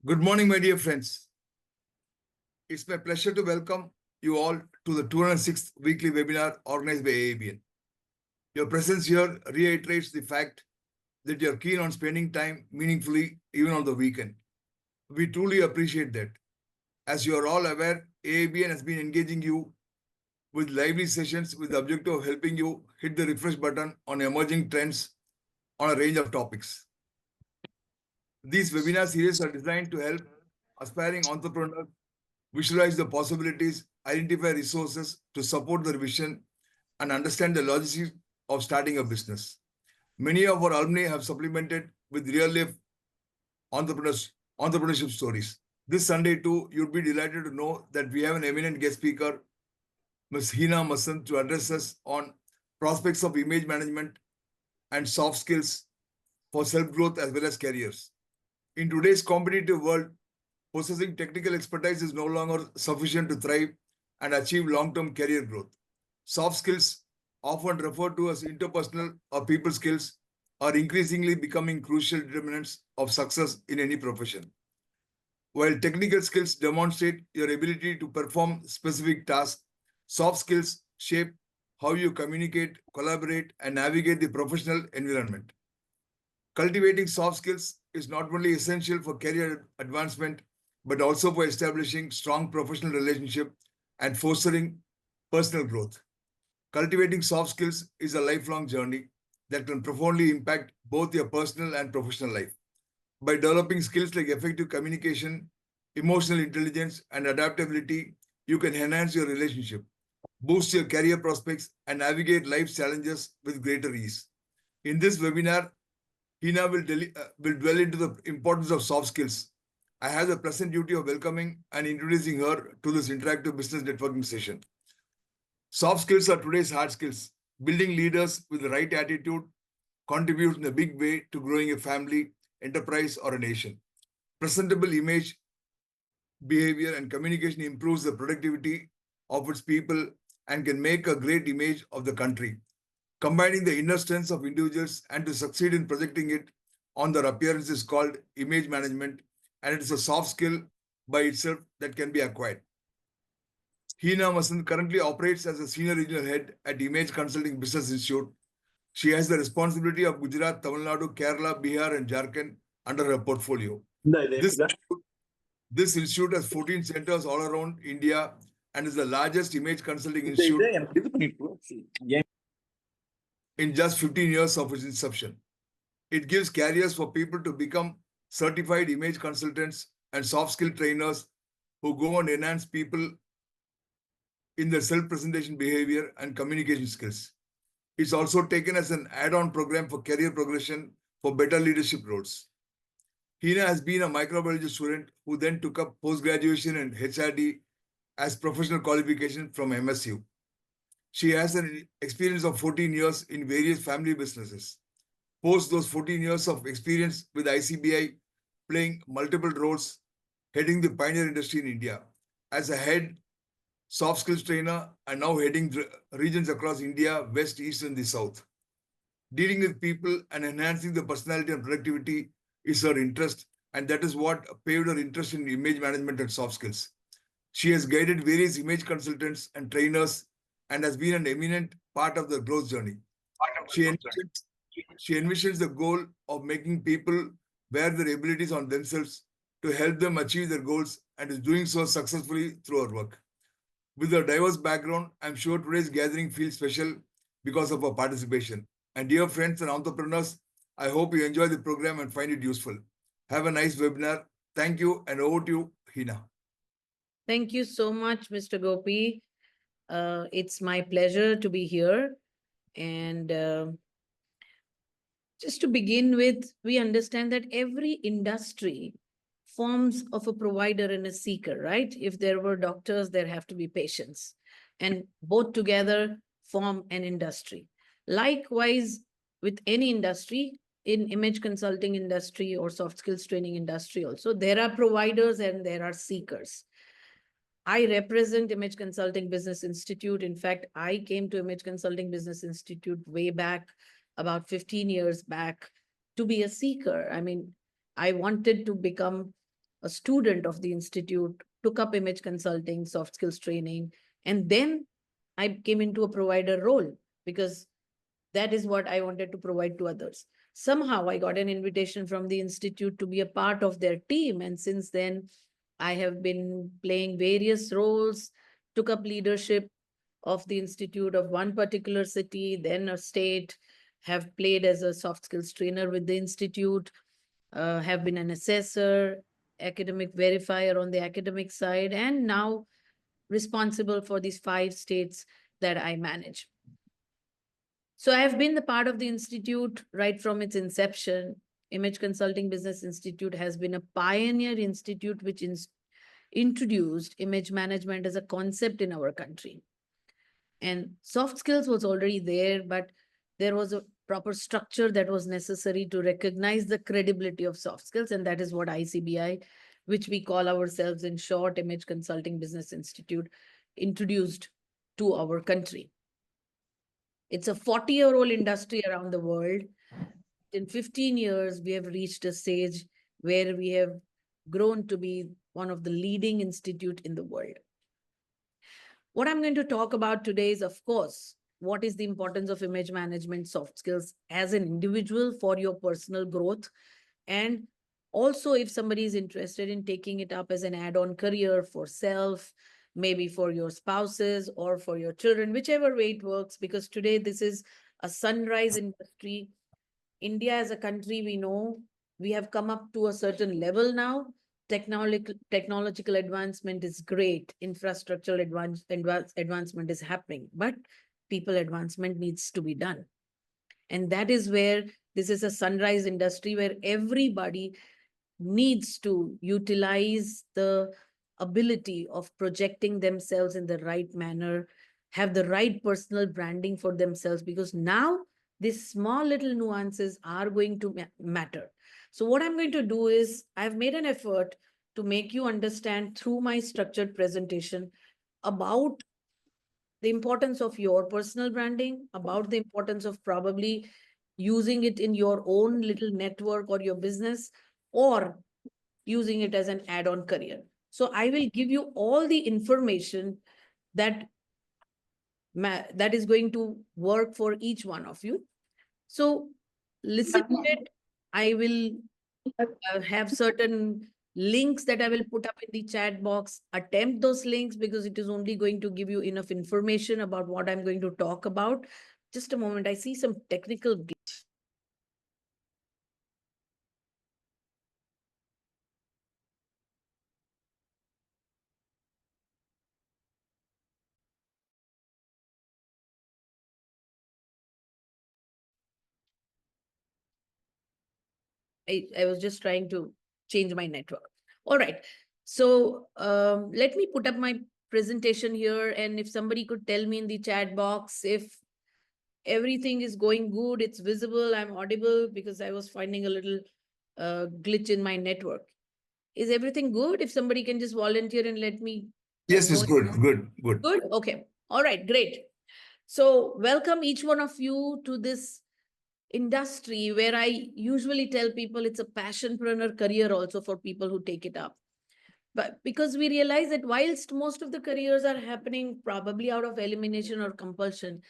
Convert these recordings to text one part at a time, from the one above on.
Good morning, my dear friends. It's my pleasure to welcome you all to the 206th weekly webinar organized by AABN. Your presence here reiterates the fact that you're keen on spending time meaningfully even on the weekend. We truly appreciate that. As you are all aware, AABN has been engaging you with lively sessions with the objective of helping you hit the refresh button on emerging trends on a range of topics. These webinar series are designed to help aspiring entrepreneurs visualize the possibilities, identify resources to support their vision, and understand the logistics of starting a business. Many of our alumni have supplemented with real-life entrepreneurship stories. This Sunday, too, you'd be delighted to know that we have an eminent guest speaker, Ms. Heena Masand, to address us on prospects of image management and soft skills for self-growth as well as careers. In today's competitive world, possessing technical expertise is no longer sufficient to thrive and achieve long-term career growth. Soft skills, often referred to as interpersonal or people skills, are increasingly becoming crucial determinants of success in any profession. While technical skills demonstrate your ability to perform specific tasks, soft skills shape how you communicate, collaborate, and navigate the professional environment. Cultivating soft skills is not only essential for career advancement, but also for establishing strong professional relationships and fostering personal growth. Cultivating soft skills is a lifelong journey that can profoundly impact both your personal and professional life. By developing skills like effective communication, emotional intelligence, and adaptability, you can enhance your relationship, boost your career prospects, and navigate life's challenges with greater ease. In this webinar, Heena will dwell into the importance of soft skills. I have the pleasant duty of welcoming and introducing her to this interactive business networking session. Soft skills are today's hard skills. Building leaders with the right attitude contributes in a big way to growing a family, enterprise, or a nation. Presentable image, behavior, and communication improves the productivity of its people and can make a great image of the country. Combining the inner strengths of individuals and to succeed in projecting it on their appearance is called image management, and it is a soft skill by itself that can be acquired. Heena Masand currently operates as a senior regional head at Image Consulting Business Institute. She has the responsibility of Gujarat, Tamil Nadu, Kerala, Bihar, and Jharkhand under her portfolio. This, this institute has 14 centers all around India and is the largest image consulting institute in just 15 years of its inception. It gives carriers for people to become certified image consultants and soft skill trainers who go and enhance people in their self-presentation behavior and communication skills. It's also taken as an add-on program for career progression for better leadership roles. Heena has been a microbiology student who then took up post-graduation in HRD as professional qualification from MSU. She has an experience of 14 years in various family businesses. Post those 14 years of experience with ICBI, playing multiple roles, heading the pioneer industry in India. As a head soft skills trainer and now heading regions across India, West, East, and the South. Dealing with people and enhancing the personality and productivity is her interest, and that is what paved her interest in image management and soft skills. She has guided various image consultants and trainers and has been an eminent part of the growth journey. She envisions the goal of making people wear their abilities on themselves to help them achieve their goals and is doing so successfully through her work. With a diverse background, I'm sure today's gathering feels special because of our participation. And dear friends and entrepreneurs, I hope you enjoy the program and find it useful. Have a nice webinar. Thank you, and over to you, Heena. Thank you so much, Mr. Gopi. It's my pleasure to be here. And just to begin with, we understand that every industry forms of a provider and a seeker, right? If there were doctors, there have to be patients. And both together form an industry. Likewise, with any industry, in image consulting industry or soft skills training industry also, there are providers and there are seekers. I represent Image Consulting Business Institute. In fact, I came to Image Consulting Business Institute way back, about 15 years back, to be a seeker. I mean, I wanted to become a student of the institute, took up image consulting, soft skills training, and then I came into a provider role because that is what I wanted to provide to others. Somehow I got an invitation from the institute to be a part of their team. And since then, I have been playing various roles, took up leadership of the institute of one particular city, then a state, have played as a soft skills trainer with the institute, have been an assessor, academic verifier on the academic side, and now responsible for these 5 states that I manage. So I have been the part of the institute right from its inception. Image Consulting Business Institute has been a pioneer institute which introduced image management as a concept in our country. And soft skills was already there, but there was a proper structure that was necessary to recognize the credibility of soft skills. And that is what ICBI, which we call ourselves in short, Image Consulting Business Institute, introduced to our country. It's a 40-year-old industry around the world. In 15 years, we have reached a stage where we have grown to be one of the leading institute in the world. What I'm going to talk about today is, of course, what is the importance of image management soft skills as an individual for your personal growth. And also, if somebody is interested in taking it up as an add-on career for self, maybe for your spouses or for your children, whichever way it works, because today this is a sunrise industry. India as a country, we know we have come up to a certain level now. Technological advancement is great. Infrastructural advancement is happening, but people advancement needs to be done. And that is where this is a sunrise industry where everybody needs to utilize the ability of projecting themselves in the right manner, have the right personal branding for themselves, because now these small little nuances are going to matter. So what I'm going to do is I've made an effort to make you understand through my structured presentation about the importance of your personal branding, about the importance of probably using it in your own little network or your business, or using it as an add-on career. So I will give you all the information that that is going to work for each one of you. So listen to it. I will have certain links that I will put up in the chat box. Attempt those links because it is only going to give you enough information about what I'm going to talk about. Just a moment. I see some technical glitch. I was just trying to change my network. All right. So let me put up my presentation here. And if somebody could tell me in the chat box if everything is going good, it's visible, I'm audible, because I was finding a little glitch in my network. Is everything good? If somebody can just volunteer and let me Yes, know. it's good, good, good. Good. Okay. All right. Great. So welcome each one of you to this industry where I usually tell people it's a passionpreneur career also for people who take it up. But because we realize that whilst most of the careers are happening probably out of elimination or compulsion,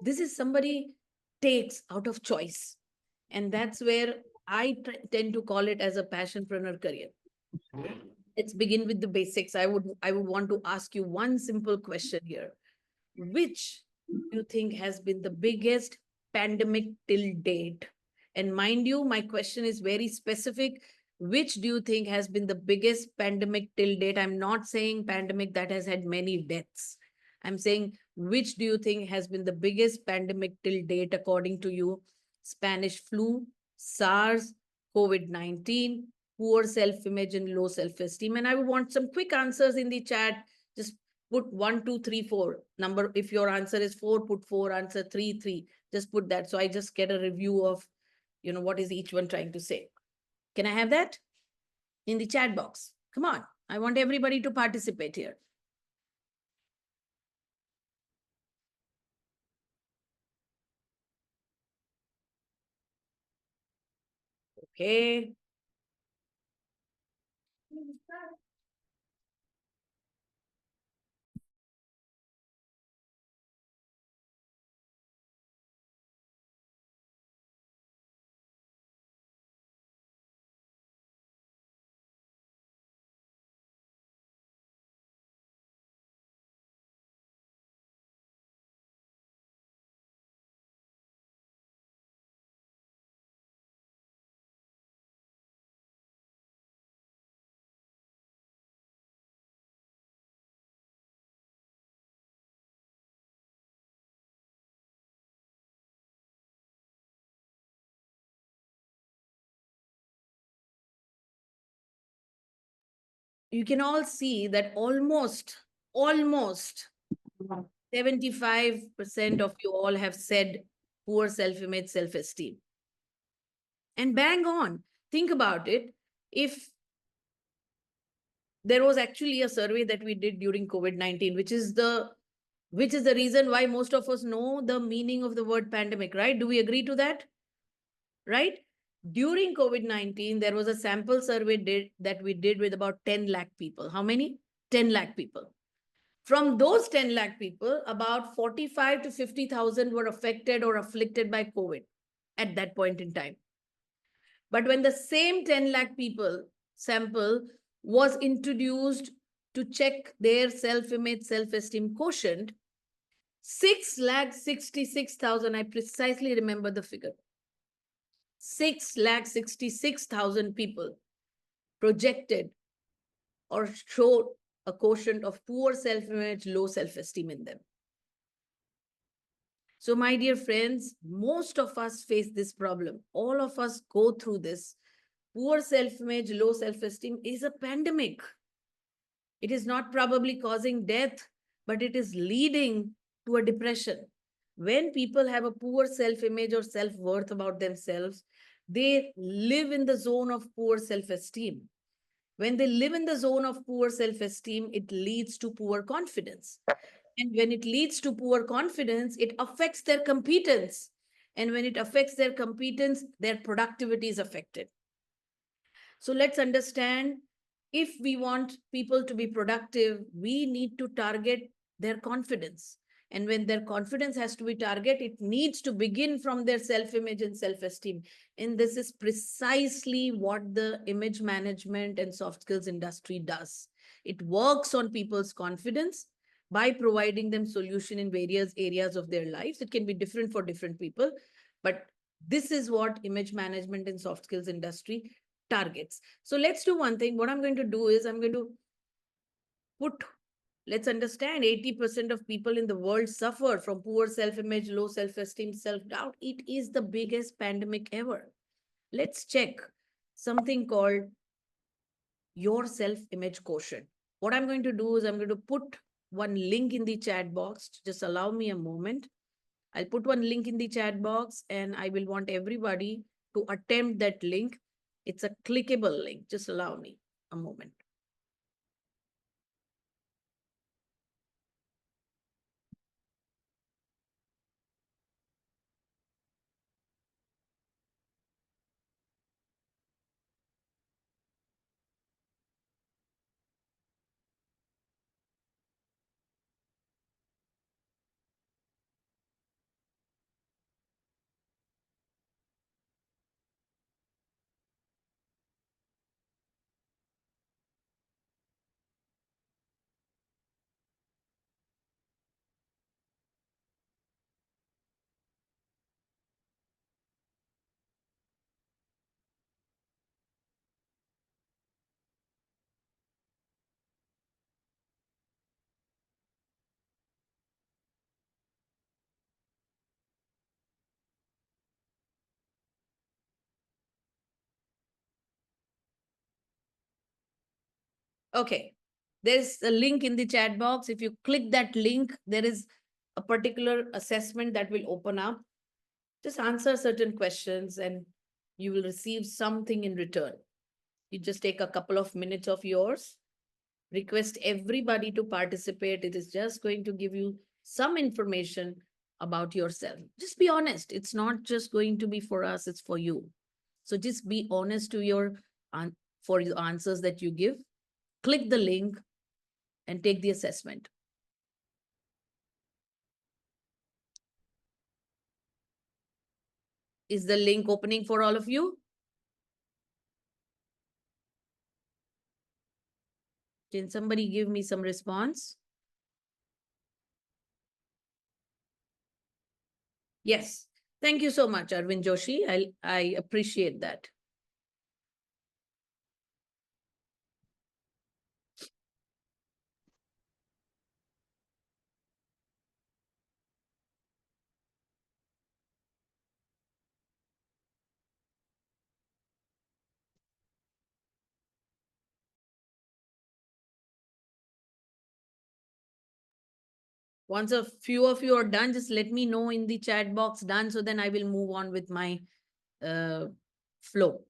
this is somebody takes out of choice. And that's where I tend to call it as a passionpreneur career. Let's begin with the basics. I would want to ask you one simple question here. Which do you think has been the biggest pandemic till date? And mind you, my question is very specific. Which do you think has been the biggest pandemic till date? I'm not saying pandemic that has had many deaths. I'm saying which do you think has been the biggest pandemic till date according to you? Spanish flu, SARS, COVID-19, poor self-image and low self-esteem. And I would want some quick answers in the chat. Just put 1, 2, 3, 4 number. If your answer is 4, put 4, answer 3, 3. Just put that. So I just get a review of, what is each one trying to say. Can I have that in the chat box? Come on. I want everybody to participate here. Okay. you can all see that almost 75% of you all have said poor self-image, self-esteem. And bang on. Think about it. If there was actually a survey that we did during COVID-19, which is the reason why most of us know the meaning of the word pandemic, right? Do we agree to that? Right? During COVID-19, there was a sample survey that we did with about 10 lakh people. How many? 10 lakh people. From those 10 lakh people, about 45 to 50,000 were affected or afflicted by COVID at that point in time. But when the same 10 lakh people sample was introduced to check their self-image, self-esteem quotient, 6,66,000, I precisely remember the figure. 6,66,000 people projected or showed a quotient of poor self-image, low self-esteem in them. So, my dear friends, most of us face this problem. All of us go through this. Poor self-image, low self-esteem is a pandemic. It is not probably causing death, but it is leading to a depression. When people have a poor self-image or self-worth about themselves, they live in the zone of poor self-esteem. When they live in the zone of poor self-esteem, it leads to poor confidence. And when it leads to poor confidence, it affects their competence. And when it affects their competence, their productivity is affected. So let's understand, if we want people to be productive, we need to target their confidence. And when their confidence has to be targeted, it needs to begin from their self-image and self-esteem. And this is precisely what the image management and soft skills industry does. It works on people's confidence by providing them solution in various areas of their lives. It can be different for different people, but this is what image management and soft skills industry targets. So let's do one thing. What I'm going to do is I'm going to put, let's understand, 80% of people in the world suffer from poor self-image, low self-esteem, self-doubt. It is the biggest pandemic ever. Let's check something called your self-image quotient. What I'm going to do is I'm going to put one link in the chat box. Just allow me a moment. I'll put one link in the chat box and I will want everybody to attempt that link. It's a clickable link. Just allow me a moment. Okay, there's a link in the chat box. If you click that link, there is a particular assessment that will open up. Just answer certain questions and you will receive something in return. You just take a couple of minutes of yours, request everybody to participate. It is just going to give you some information about yourself. Just be honest. It's not just going to be for us, it's for you. So just be honest to for the answers that you give. Click the link and take the assessment. Is the link opening for all of you? Can somebody give me some response? Yes. Thank you so much, Arvind Joshi. I appreciate that. Once a few of you are done, just let me know in the chat box done. So then I will move on with my flow.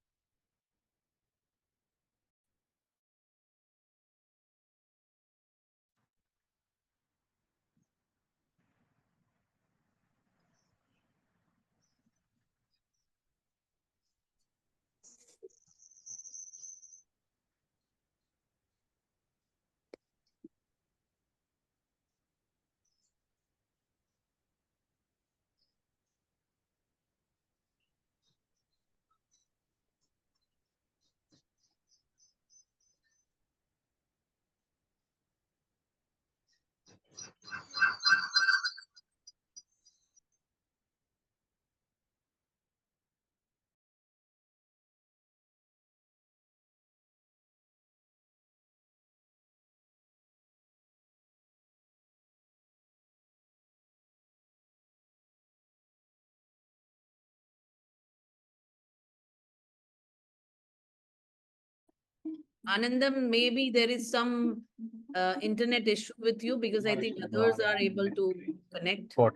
Anandam, maybe there is some internet issue with you because I think others are able to connect. What?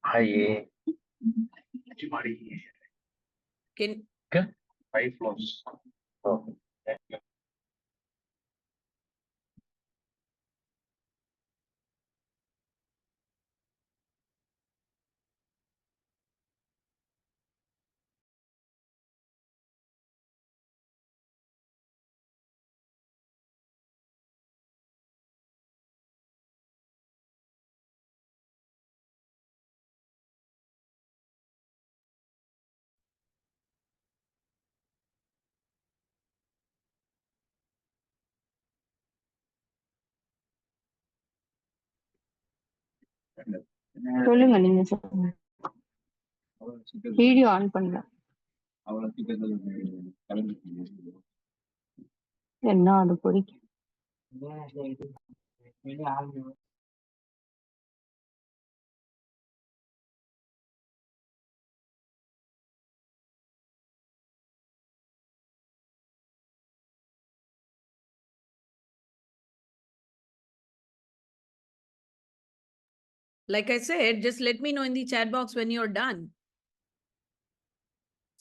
Hi. Can Okay. 5 floors. Oh. சொல்லுங்க நீங்க சொல்லுங்க video on பண்ணல என்ன அது பொறிக்க like I said, just let me know in the chat box when you're done.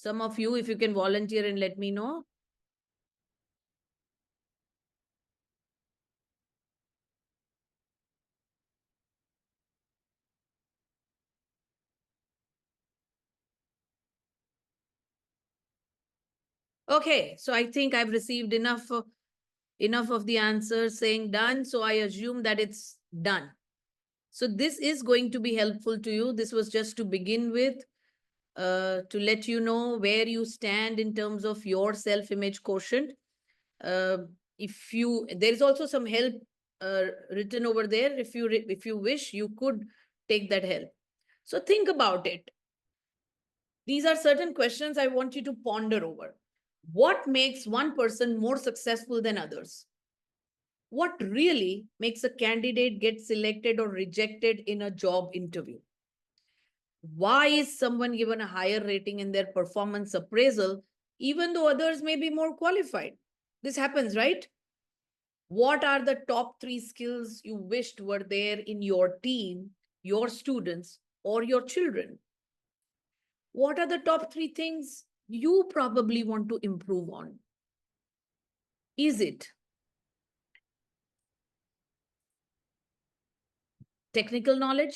Some of you, if you can volunteer and let me know. Okay, so I think I've received enough of the answers saying done. So I assume that it's done. So this is going to be helpful to you. This was just to begin with, to let you know where you stand in terms of your self-image quotient. There is also some help written over there. If you wish, you could take that help. So think about it. These are certain questions I want you to ponder over. What makes one person more successful than others? What really makes a candidate get selected or rejected in a job interview? Why is someone given a higher rating in their performance appraisal, even though others may be more qualified? This happens, right? What are the top 3 skills you wished were there in your team, your students, or your children? What are the top 3 things you probably want to improve on? Is it technical knowledge,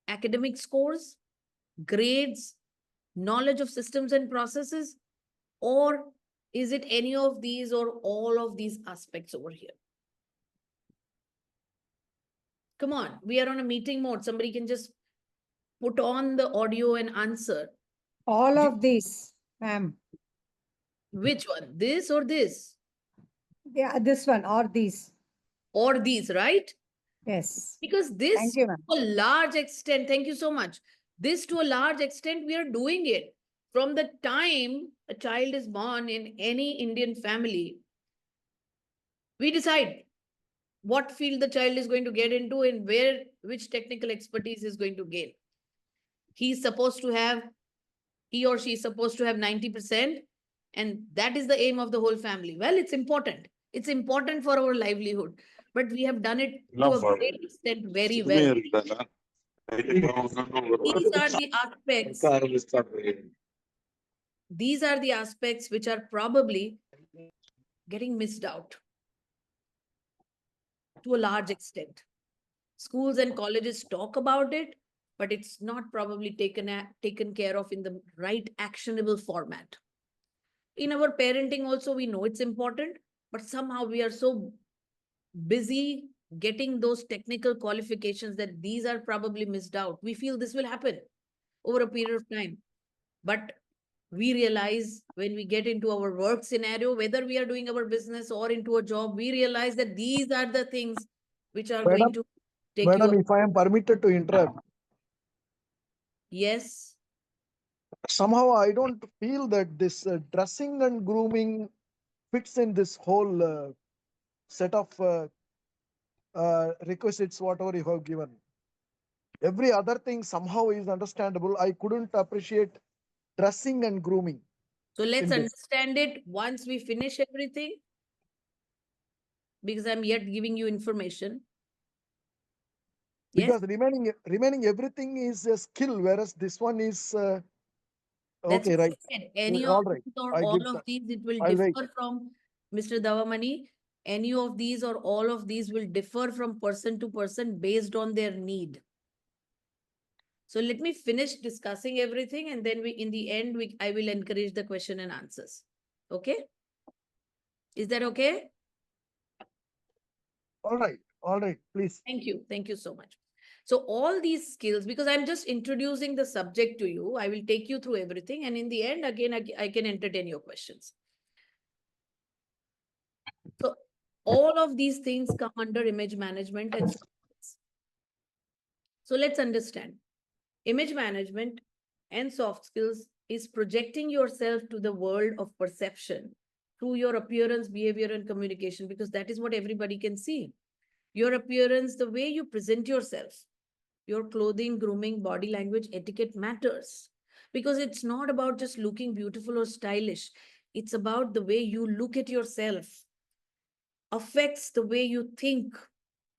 academic scores, grades, knowledge of systems and processes, or is it any of these or all of these aspects over here? Come on, we are on a meeting mode. Somebody can just put on the audio and answer. All of these, ma'am. Which one? This or this? Yeah, this one or these. Or these, right? Yes. Because this, Thank you, ma'am. to a large extent, thank you so much. This, to a large extent, we are doing it. From the time a child is born in any Indian family, we decide what field the child is going to get into and which technical expertise is going to gain. He or she is supposed to have 90%, and that is the aim of the whole family. Well, it's important. It's important for our livelihood, but we have done it to a great extent very well. These are the aspects. These are the aspects which are probably getting missed out to a large extent. Schools and colleges talk about it, but it's not probably taken care of in the right actionable format. In our parenting also, we know it's important, but somehow we are so busy getting those technical qualifications that these are probably missed out. We feel this will happen over a period of time. But we realize when we get into our work scenario, whether we are doing our business or into a job, we realize that these are the things which are going to take Madam, you. if I am permitted to interrupt, Yes. somehow I don't feel that this dressing and grooming fits in this whole set of requisites, whatever you have given. Every other thing somehow is understandable. I couldn't appreciate dressing and grooming. So let's in this. understand it once we finish everything, because I'm yet giving you information. Yes, Because remaining everything is a skill, whereas this one is that's okay, what I right? said. Any All of right. these or I all give of that. these, it will I'll wait. differ from Mr. Davamani. Any of these or all of these will differ from person to person based on their need. So let me finish discussing everything, and then in the end, I will encourage the question and answers. Okay? Is that okay? All right, please. Thank you. Thank you so much. So all these skills, because I'm just introducing the subject to you, I will take you through everything. And in the end, again, I can entertain your questions. So all of these things come under image management and soft skills. So let's understand. Image management and soft skills is projecting yourself to the world of perception through your appearance, behavior, and communication, because that is what everybody can see. Your appearance, the way you present yourself, your clothing, grooming, body language, etiquette matters, because it's not about just looking beautiful or stylish. It's about the way you look at yourself, affects the way you think,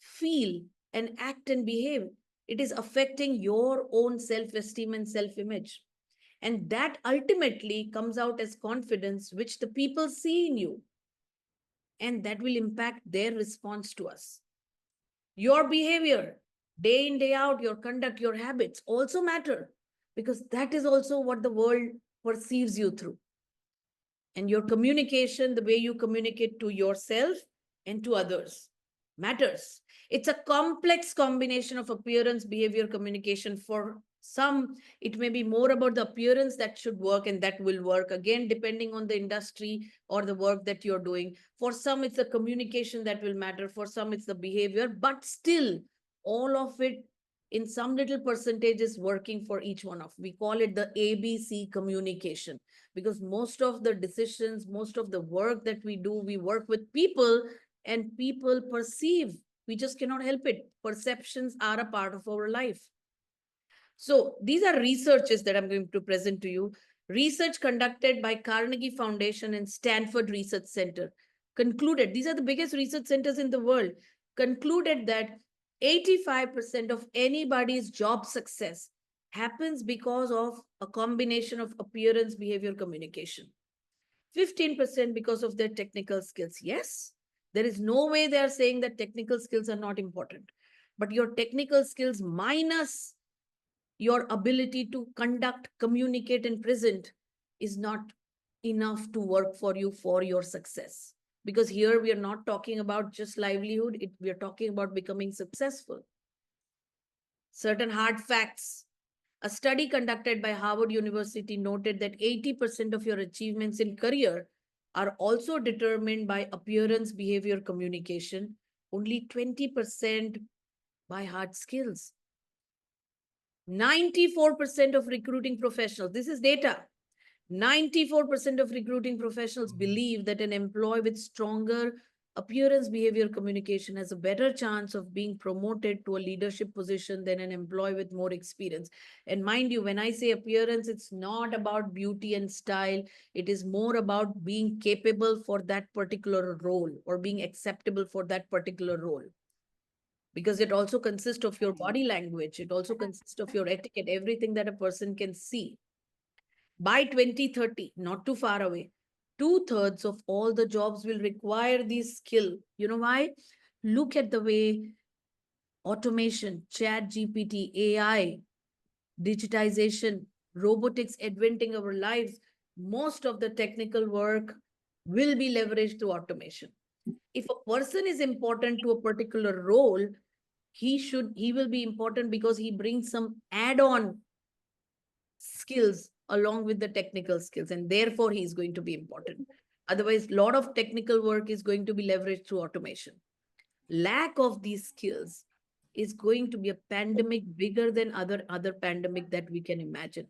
feel, and act and behave. It is affecting your own self-esteem and self-image. And that ultimately comes out as confidence, which the people see in you. And that will impact their response to us. Your behavior, day in, day out, your conduct, your habits also matter, because that is also what the world perceives you through. And your communication, the way you communicate to yourself and to others, matters. It's a complex combination of appearance, behavior, communication. For some, it may be more about the appearance that should work, and that will work, again, depending on the industry or the work that you're doing. For some, it's the communication that will matter. For some, it's the behavior, but still, all of it in some little percentage is working for each one of. We call it the ABC communication, because most of the decisions, most of the work that we do, we work with people, and people perceive. We just cannot help it. Perceptions are a part of our life. So these are researches that I'm going to present to you. Research conducted by Carnegie Foundation and Stanford Research Center concluded, these are the biggest research centers in the world, concluded that 85% of anybody's job success happens because of a combination of appearance, behavior, communication. 15% because of their technical skills. Yes, there is no way they are saying that technical skills are not important, but your technical skills minus your ability to conduct, communicate, and present is not enough to work for you for your success. Because here we are not talking about just livelihood, we are talking about becoming successful. Certain hard facts. A study conducted by Harvard University noted that 80% of your achievements in career are also determined by appearance, behavior, communication, only 20% by hard skills. 94% of recruiting professionals, this is data, 94% of recruiting professionals believe that an employee with stronger appearance behavior communication has a better chance of being promoted to a leadership position than an employee with more experience. And mind you, when I say appearance, it's not about beauty and style. It is more about being capable for that particular role or being acceptable for that particular role. Because it also consists of your body language. It also consists of your etiquette, everything that a person can see. By 2030, not too far away, 2/3 of all the jobs will require this skill. You know why? Look at the way automation, chat GPT, AI, digitization, robotics adventing our lives. Most of the technical work will be leveraged through automation. If a person is important to a particular role, he will be important because he brings some add-on skills along with the technical skills, and therefore he is going to be important. Otherwise, a lot of technical work is going to be leveraged through automation. Lack of these skills is going to be a pandemic bigger than other pandemic that we can imagine.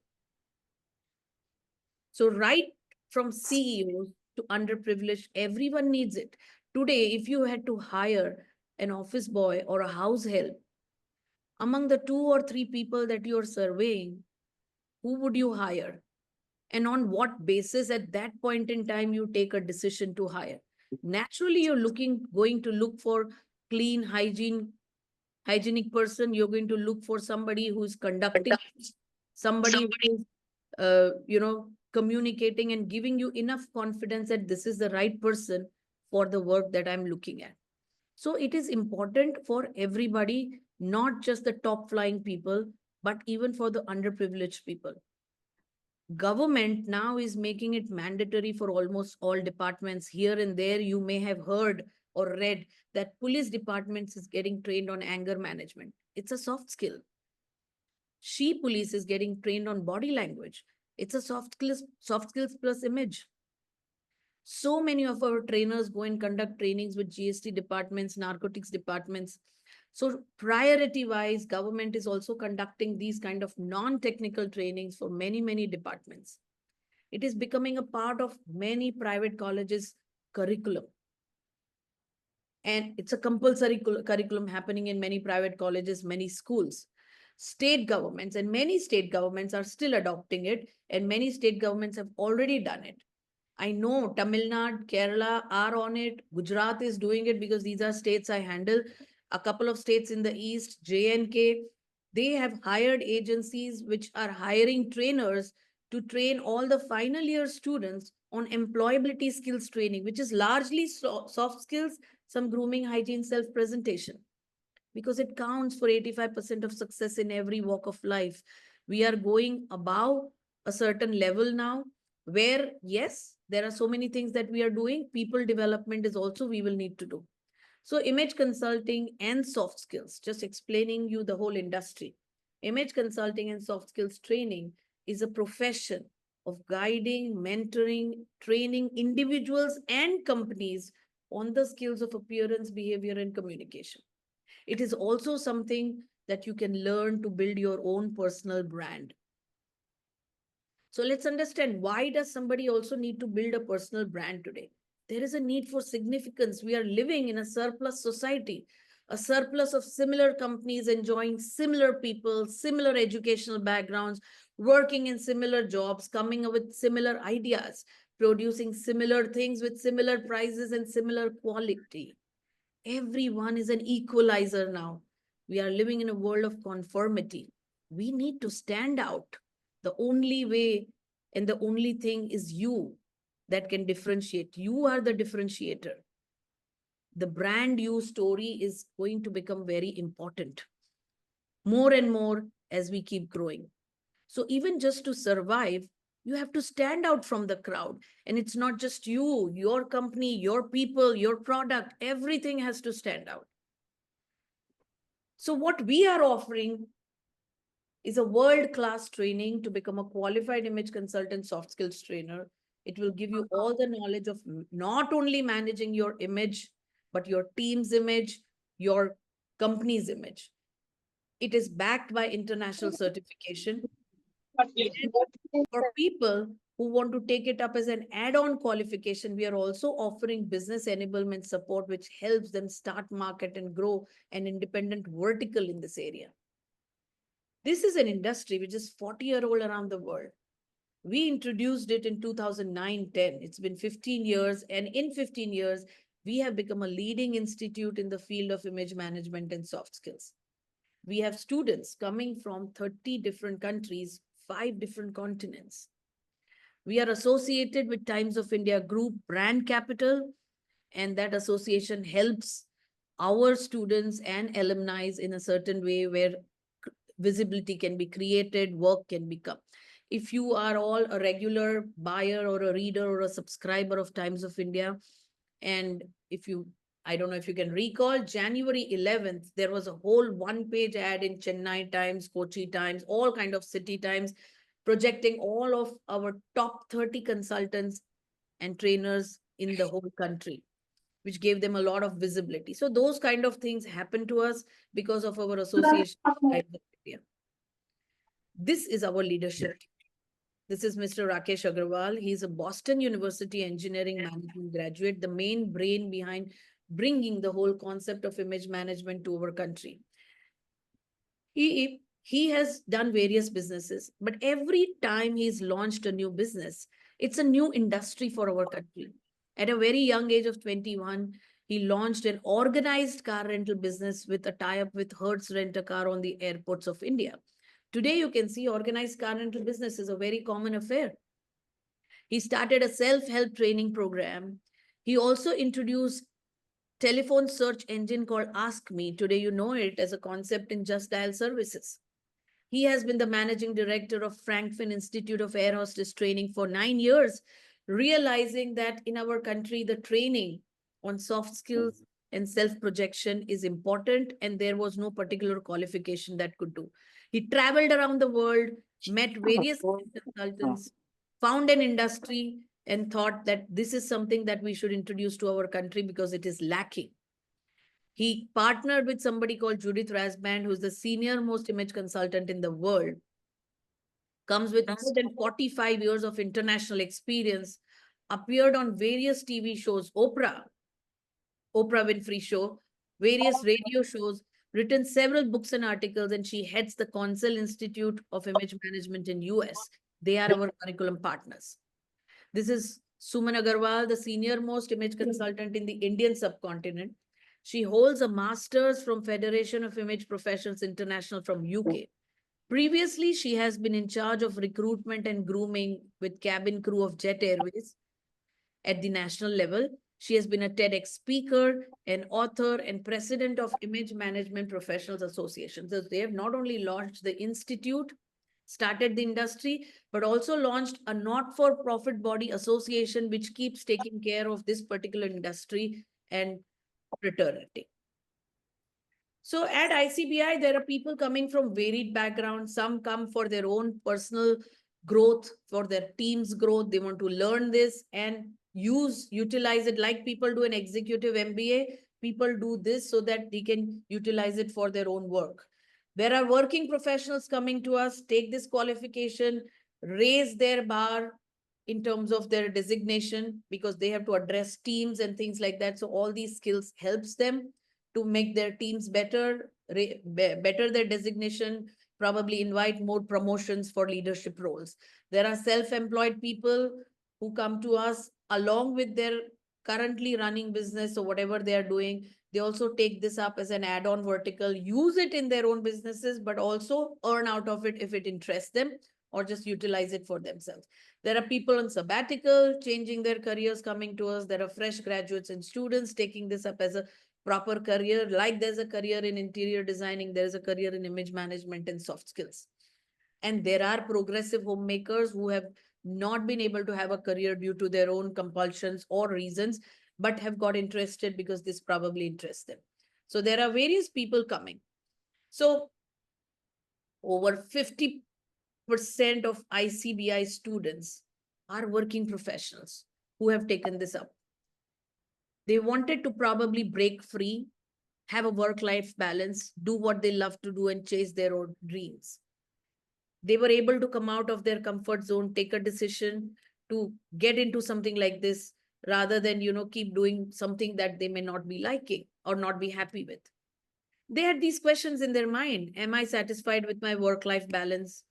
So right from CEOs to underprivileged, everyone needs it. Today, if you had to hire an office boy or a house help, among the 2 or 3 people that you're surveying, who would you hire? And on what basis at that point in time you take a decision to hire? Naturally, you're going to look for clean, hygienic person. You're going to look for somebody who's conducting, somebody who's, communicating and giving you enough confidence that this is the right person for the work that I'm looking at. So it is important for everybody, not just the top flying people, but even for the underprivileged people. Government now is making it mandatory for almost all departments. Here and there, you may have heard or read that police departments is getting trained on anger management. It's a soft skill. She police is getting trained on body language. It's a soft skills plus image. So many of our trainers go and conduct trainings with GST departments, narcotics departments. So priority wise, government is also conducting these kind of non-technical trainings for many, many departments. It is becoming a part of many private colleges' curriculum. And it's a compulsory curriculum happening in many private colleges, many schools. State governments and many state governments are still adopting it, and many state governments have already done it. I know Tamil Nadu, Kerala are on it. Gujarat is doing it because these are states I handle. A couple of states in the east, J&K, they have hired agencies which are hiring trainers to train all the final year students on employability skills training, which is largely soft skills, some grooming, hygiene, self-presentation, because it counts for 85% of success in every walk of life. We are going above a certain level now where, yes, there are so many things that we are doing. People development is also we will need to do. So image consulting and soft skills, just explaining you the whole industry. Image consulting and soft skills training is a profession of guiding, mentoring, training individuals and companies on the skills of appearance, behavior, and communication. It is also something that you can learn to build your own personal brand. So let's understand, why does somebody also need to build a personal brand today? There is a need for significance. We are living in a surplus society, a surplus of similar companies enjoying similar people, similar educational backgrounds, working in similar jobs, coming up with similar ideas, producing similar things with similar prices and similar quality. Everyone is an equalizer now. We are living in a world of conformity. We need to stand out. The only way and the only thing is you that can differentiate. You are the differentiator. The brand you story is going to become very important more and more as we keep growing. So even just to survive, you have to stand out from the crowd. And it's not just you, your company, your people, your product, everything has to stand out. So what we are offering is a world-class training to become a qualified image consultant, soft skills trainer. It will give you all the knowledge of not only managing your image, but your team's image, your company's image. It is backed by international certification. And for people who want to take it up as an add-on qualification, we are also offering business enablement support, which helps them start, market, and grow an independent vertical in this area. This is an industry which is 40-year-old around the world. We introduced it in 2009-10. It's been 15 years, and in 15 years, we have become a leading institute in the field of image management and soft skills. We have students coming from 30 different countries, 5 different continents. We are associated with Times of India Group Brand Capital, and that association helps our students and alumni in a certain way where visibility can be created, work can become. If you are all a regular buyer or a reader or a subscriber of Times of India, and if you, I don't know if you can recall, January 11th, there was a whole one-page ad in Chennai Times, Kochi Times, all kind of city times, projecting all of our top 30 consultants and trainers in the whole country, which gave them a lot of visibility. So those kind of things happen to us because of our association with Times of India. This is our leadership team. This is Mr. Rakesh Agarwal. He's a Boston University engineering management graduate, the main brain behind bringing the whole concept of image management to our country. He has done various businesses, but every time he's launched a new business, it's a new industry for our country. At a very young age of 21, he launched an organized car rental business with a tie-up with Hertz Rent-A-Car on the airports of India. Today, you can see organized car rental business is a very common affair. He started a self-help training program. He also introduced telephone search engine called Ask Me. Today, you know it as a concept in Just Dial services. He has been the managing director of Frankfurt Institute of Air Hostess Training for 9 years, realizing that in our country, the training on soft skills and self-projection is important, and there was no particular qualification that could do. He traveled around the world, met various consultants, found an industry, and thought that this is something that we should introduce to our country because it is lacking. He partnered with somebody called Judith Rasband, who's the senior most image consultant in the world, comes with more than 45 years of international experience, appeared on various TV shows, Oprah Winfrey Show, various radio shows, written several books and articles, and she heads the Consell Institute of Image Management in US. They are our curriculum partners. This is Suman Agarwal, the senior most image consultant in the Indian subcontinent. She holds a master's from Federation of Image Professionals International from UK. Previously, she has been in charge of recruitment and grooming with cabin crew of Jet Airways at the national level. She has been a TEDx speaker, an author, and president of Image Management Professionals Association. So they have not only launched the institute, started the industry, but also launched a not-for-profit body association which keeps taking care of this particular industry and fraternity. So at ICBI, there are people coming from varied backgrounds. Some come for their own personal growth, for their team's growth. They want to learn this and utilize it like people do an executive MBA. People do this so that they can utilize it for their own work. There are working professionals coming to us, take this qualification, raise their bar in terms of their designation because they have to address teams and things like that. So all these skills helps them to make their teams better their designation, probably invite more promotions for leadership roles. There are self-employed people who come to us along with their currently running business or whatever they are doing. They also take this up as an add-on vertical, use it in their own businesses, but also earn out of it if it interests them or just utilize it for themselves. There are people on sabbatical, changing their careers, coming to us. There are fresh graduates and students taking this up as a proper career. Like there's a career in interior designing, there's a career in image management and soft skills. And there are progressive homemakers who have not been able to have a career due to their own compulsions or reasons, but have got interested because this probably interests them. So there are various people coming. So over 50% of ICBI students are working professionals who have taken this up. They wanted to probably break free, have a work-life balance, do what they love to do and chase their own dreams. They were able to come out of their comfort zone, take a decision, to get into something like this rather than, keep doing something that they may not be liking or not be happy with. They had these questions in their mind. Am I satisfied with my work-life balance?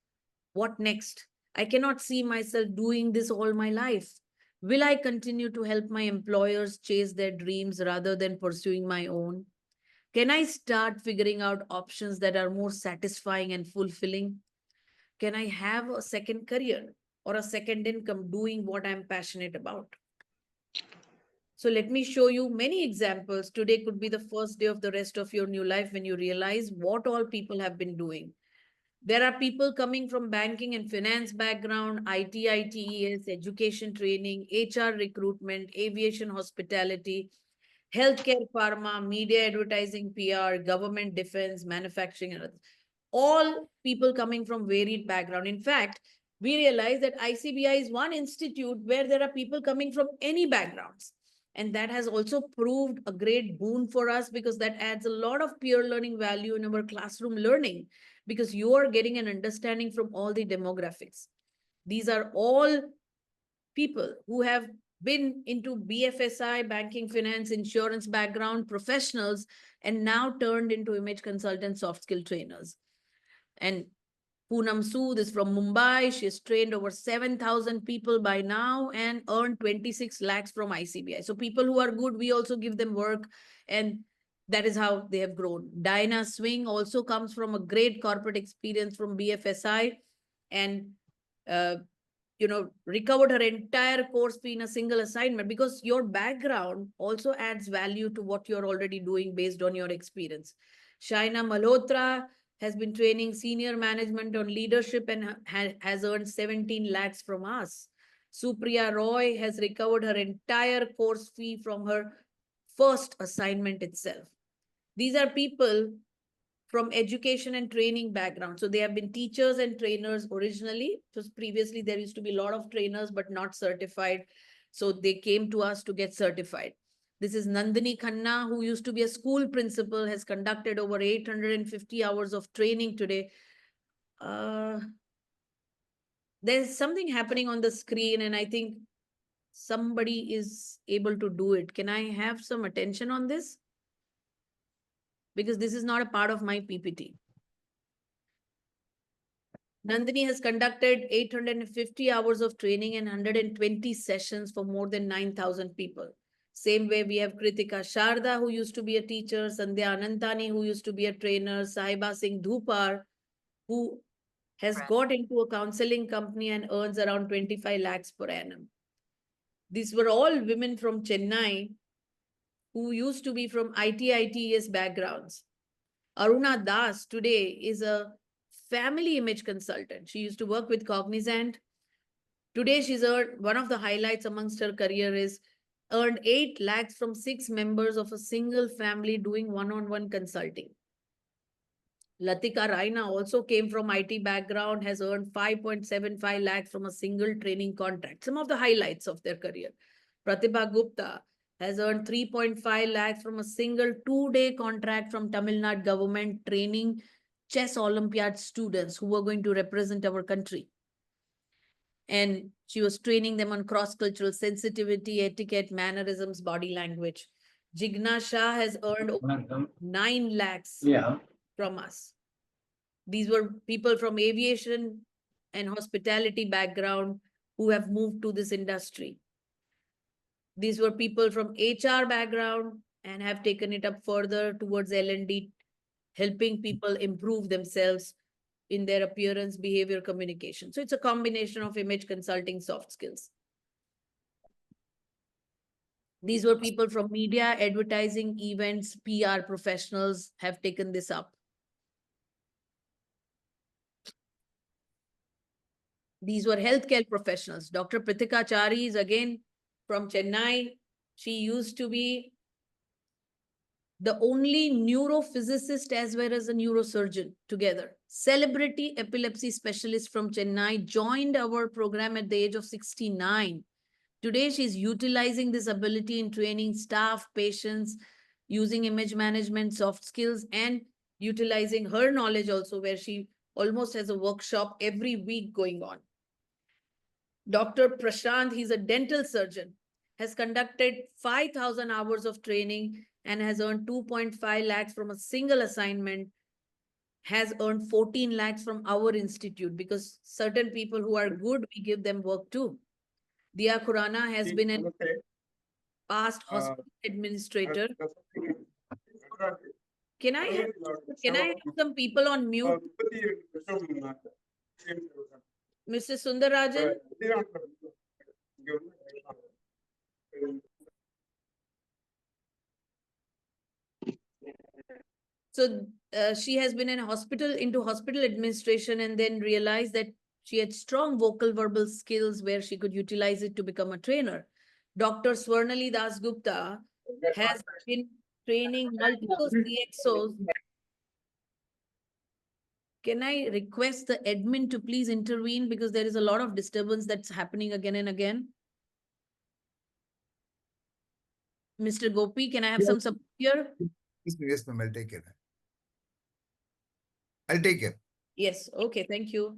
What next? I cannot see myself doing this all my life. Will I continue to help my employers chase their dreams rather than pursuing my own? Can I start figuring out options that are more satisfying and fulfilling? Can I have a second career or a second income doing what I'm passionate about? So let me show you many examples. Today could be the first day of the rest of your new life when you realize what all people have been doing. There are people coming from banking and finance background, IT, ITES, education training, HR recruitment, aviation hospitality, healthcare, pharma, media advertising, PR, government defense, manufacturing, and others. All people coming from varied background. In fact, we realize that ICBI is one institute where there are people coming from any backgrounds. And that has also proved a great boon for us because that adds a lot of peer learning value in our classroom learning because you are getting an understanding from all the demographics. These are all people who have been into BFSI, banking, finance, insurance background professionals, and now turned into image consultant, soft skill trainers. And Poonam Sood is from Mumbai. She has trained over 7,000 people by now and earned 26 lakhs from ICBI. So people who are good, we also give them work, and that is how they have grown. Diana Swing also comes from a great corporate experience from BFSI and recovered her entire course fee in a single assignment because your background also adds value to what you're already doing based on your experience. Shaina Malhotra has been training senior management on leadership and has earned 17 lakhs from us. Supriya Roy has recovered her entire course fee from her first assignment itself. These are people from education and training background. So they have been teachers and trainers originally. Because previously there used to be a lot of trainers, but not certified. So they came to us to get certified. This is Nandini Khanna, who used to be a school principal, has conducted over 850 hours of training today. There's something happening on the screen, and I think somebody is able to do it. Can I have some attention on this? Because this is not a part of my PPT. Nandini has conducted 850 hours of training and 120 sessions for more than 9,000 people. Same way we have Kritika Sharda, who used to be a teacher, Sandhya Anantani, who used to be a trainer, Sahiba Singh Dhupar, who has got into a counseling company and earns around 25 lakhs per annum. These were all women from Chennai who used to be from IT, ITES backgrounds. Aruna Das today is a family image consultant. She used to work with Cognizant. Today she's earned, one of the highlights amongst her career is earned 8 lakhs from 6 members of a single family doing one-on-one consulting. Latika Raina also came from IT background, has earned 5.75 lakhs from a single training contract. Some of the highlights of their career. Pratibha Gupta has earned 3.5 lakhs from a single 2-day contract from Tamil Nadu government training chess Olympiad students who were going to represent our country. And she was training them on cross-cultural sensitivity, etiquette, mannerisms, body language. Jigna Shah has earned 9 lakhs from us. These were people from aviation and hospitality background who have moved to this industry. These were people from HR background and have taken it up further towards L&D, helping people improve themselves in their appearance, behavior, communication. So it's a combination of image consulting, soft skills. These were people from media, advertising, events, PR professionals have taken this up. These were healthcare professionals. Dr. Pritika Chari is again from Chennai. She used to be the only neurophysicist as well as a neurosurgeon together. Celebrity epilepsy specialist from Chennai joined our program at the age of 69. Today, she's utilizing this ability in training staff, patients, using image management, soft skills, and utilizing her knowledge also, where she almost has a workshop every week going on. Dr. Prashant, he's a dental surgeon, has conducted 5,000 hours of training and has earned 2.5 lakhs from a single assignment, has earned 14 lakhs from our institute, because certain people who are good, we give them work too. Dia Khurana has been a past hospital administrator. Can I have some people on mute? Mr. Sundarajan? So she has been in into hospital administration, and then realized that she had strong vocal verbal skills where she could utilize it to become a trainer. Dr. Swarnali Das Gupta has been training multiple CXOs. Can I request the admin to please intervene, because there is a lot of disturbance that's happening again and again? Mr. Gopi, can I have some support here? Yes, ma'am, I'll take care. I'll take care. Yes, okay, thank you.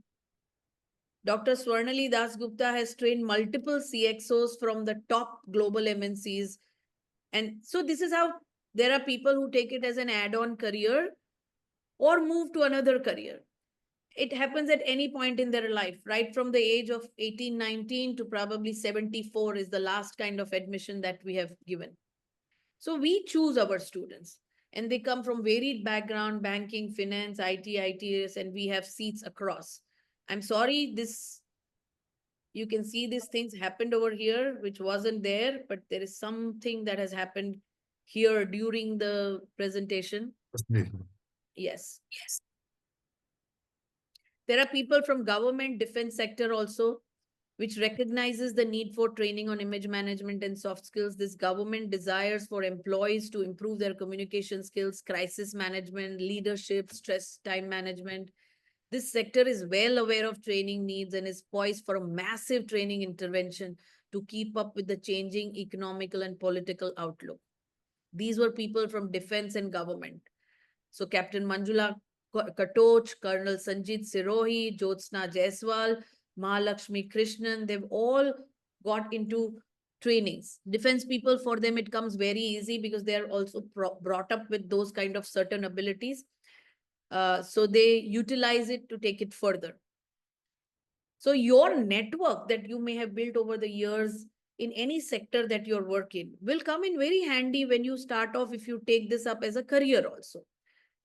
Dr. Swarnali Das Gupta has trained multiple CXOs from the top global MNCs. And so this is how there are people who take it as an add-on career or move to another career. It happens at any point in their life, right from the age of 18, 19 to probably 74 is the last kind of admission that we have given. So we choose our students, and they come from varied background, banking, finance, IT, ITS, and we have seats across. I'm sorry, you can see these things happened over here, which wasn't there, but there is something that has happened here during the presentation. Yes. There are people from government, defense sector also, which recognizes the need for training on image management and soft skills. This government desires for employees to improve their communication skills, crisis management, leadership, stress time management. This sector is well aware of training needs and is poised for a massive training intervention to keep up with the changing economical and political outlook. These were people from defense and government. So Captain Manjula Katoch, Colonel Sanjit Sirohi, Jyotsna Jaiswal, Mahalakshmi Krishnan, they've all got into trainings. Defense people, for them, it comes very easy because they are also brought up with those kind of certain abilities. So they utilize it to take it further. So your network that you may have built over the years in any sector that you're working will come in very handy when you start off, if you take this up as a career also,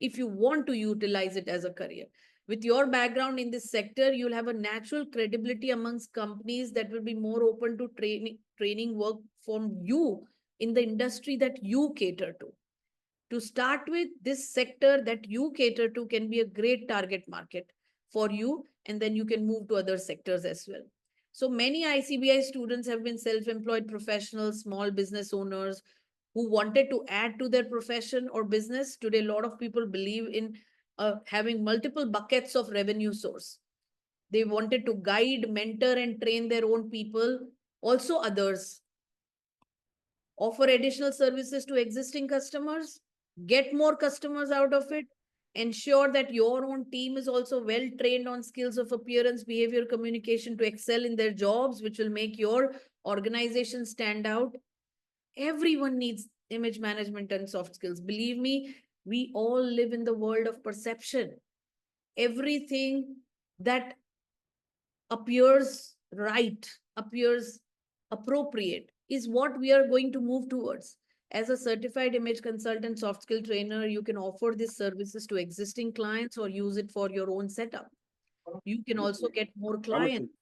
if you want to utilize it as a career. With your background in this sector, you'll have a natural credibility amongst companies that will be more open to training work from you in the industry that you cater to. To start with, this sector that you cater to can be a great target market for you, and then you can move to other sectors as well. So many ICBI students have been self-employed professionals, small business owners who wanted to add to their profession or business. Today, a lot of people believe in having multiple buckets of revenue source. They wanted to guide, mentor, and train their own people, also others. Offer additional services to existing customers, get more customers out of it, ensure that your own team is also well trained on skills of appearance, behavior, communication to excel in their jobs, which will make your organization stand out. Everyone needs image management and soft skills. Believe me, we all live in the world of perception. Everything that appears right, appears appropriate, is what we are going to move towards. As a certified image consultant, soft skill trainer, you can offer these services to existing clients or use it for your own setup. You can also get more clients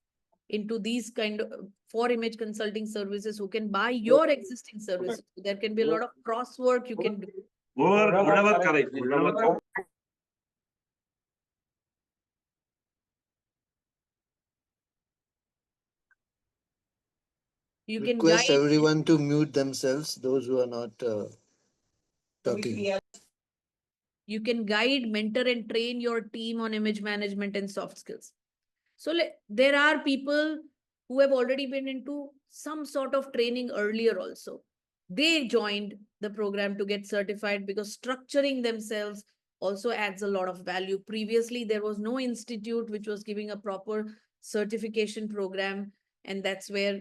into these kind of for image consulting services who can buy your existing services. There can be a lot of cross work you can do. You can Request guide. everyone to mute themselves, those who are not talking. You can guide, mentor, and train your team on image management and soft skills. So there are people who have already been into some sort of training earlier also. They joined the program to get certified because structuring themselves also adds a lot of value. Previously, there was no institute which was giving a proper certification program. And that's where,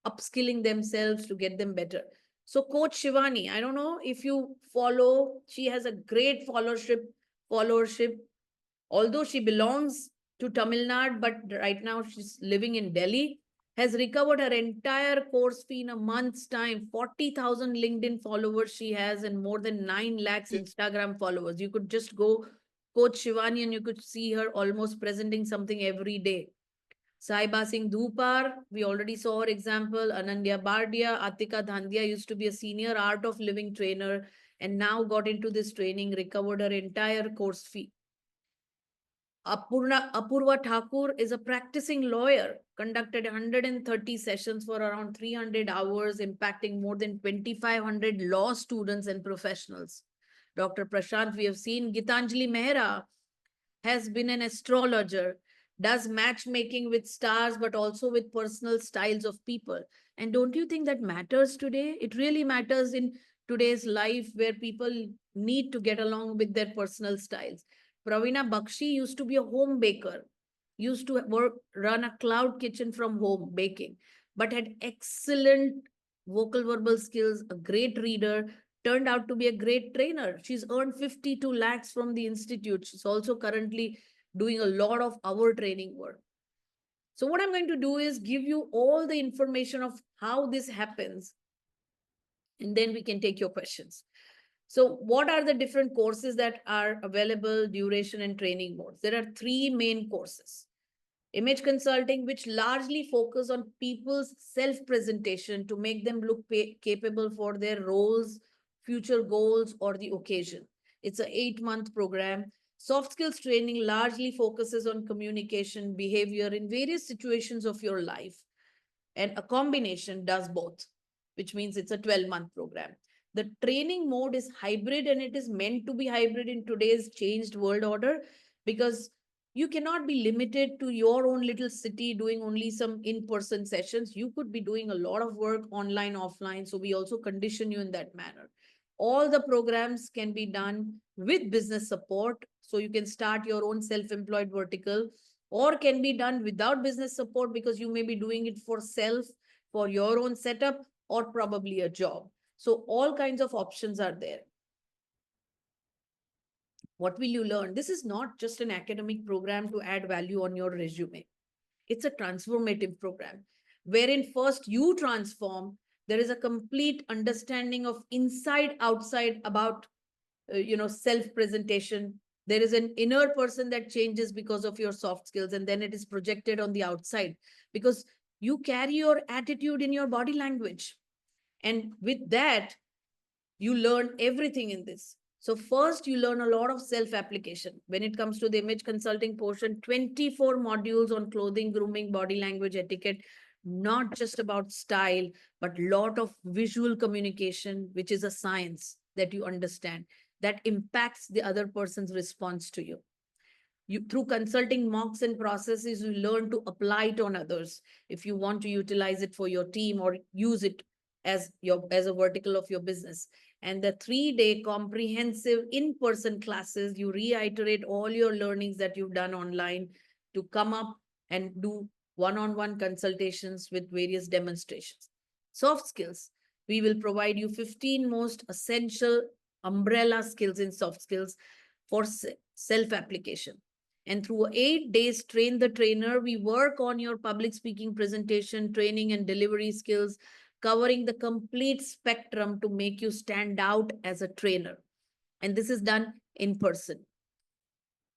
upskilling themselves to get them better. So Coach Shivani, I don't know if you follow, she has a great followership, although she belongs to Tamil Nadu, but right now she's living in Delhi, has recovered her entire course fee in a month's time. 40,000 LinkedIn followers she has, and more than 9 lakhs Instagram followers. You could just go Coach Shivani and you could see her almost presenting something every day. Saiba Singh Dhupar, we already saw her example. Anandya Bardia, Atika Dhandia used to be a senior art of living trainer and now got into this training, recovered her entire course fee. Apurva Thakur is a practicing lawyer, conducted 130 sessions for around 300 hours, impacting more than 2,500 law students and professionals. Dr. Prashant, we have seen. Gitanjali Mehra has been an astrologer, does matchmaking with stars, but also with personal styles of people. And don't you think that matters today? It really matters in today's life where people need to get along with their personal styles. Pravina Bakshi used to be a home baker, used to run a cloud kitchen from home baking, but had excellent vocal verbal skills, a great reader, turned out to be a great trainer. She's earned 52 lakhs from the institute. She's also currently doing a lot of our training work. So what I'm going to do is give you all the information of how this happens, and then we can take your questions. So what are the different courses that are available, duration and training modes? There are 3 main courses. Image consulting, which largely focus on people's self-presentation to make them look capable for their roles, future goals, or the occasion. It's an 8-month program. Soft skills training largely focuses on communication, behavior in various situations of your life. And a combination does both, which means it's a 12-month program. The training mode is hybrid, and it is meant to be hybrid in today's changed world order, because you cannot be limited to your own little city doing only some in-person sessions. You could be doing a lot of work online, offline. So we also condition you in that manner. All the programs can be done with business support. So you can start your own self-employed vertical, or can be done without business support because you may be doing it for self, for your own setup, or probably a job. So all kinds of options are there. What will you learn? This is not just an academic program to add value on your resume. It's a transformative program wherein first you transform. There is a complete understanding of inside outside about self-presentation. There is an inner person that changes because of your soft skills, and then it is projected on the outside because you carry your attitude in your body language. And with that, you learn everything in this. So first, you learn a lot of self-application. When it comes to the image consulting portion, 24 modules on clothing, grooming, body language, etiquette, not just about style, but lot of visual communication, which is a science that you understand, that impacts the other person's response to you. Through consulting mocks and processes, you learn to apply it on others. If you want to utilize it for your team or use it as a vertical of your business. And the 3-day comprehensive in-person classes, you reiterate all your learnings that you've done online to come up and do one-on-one consultations with various demonstrations. Soft skills, we will provide you 15 most essential umbrella skills in soft skills for self-application. And through 8 days, train the trainer, we work on your public speaking, presentation, training, and delivery skills, covering the complete spectrum to make you stand out as a trainer. And this is done in person.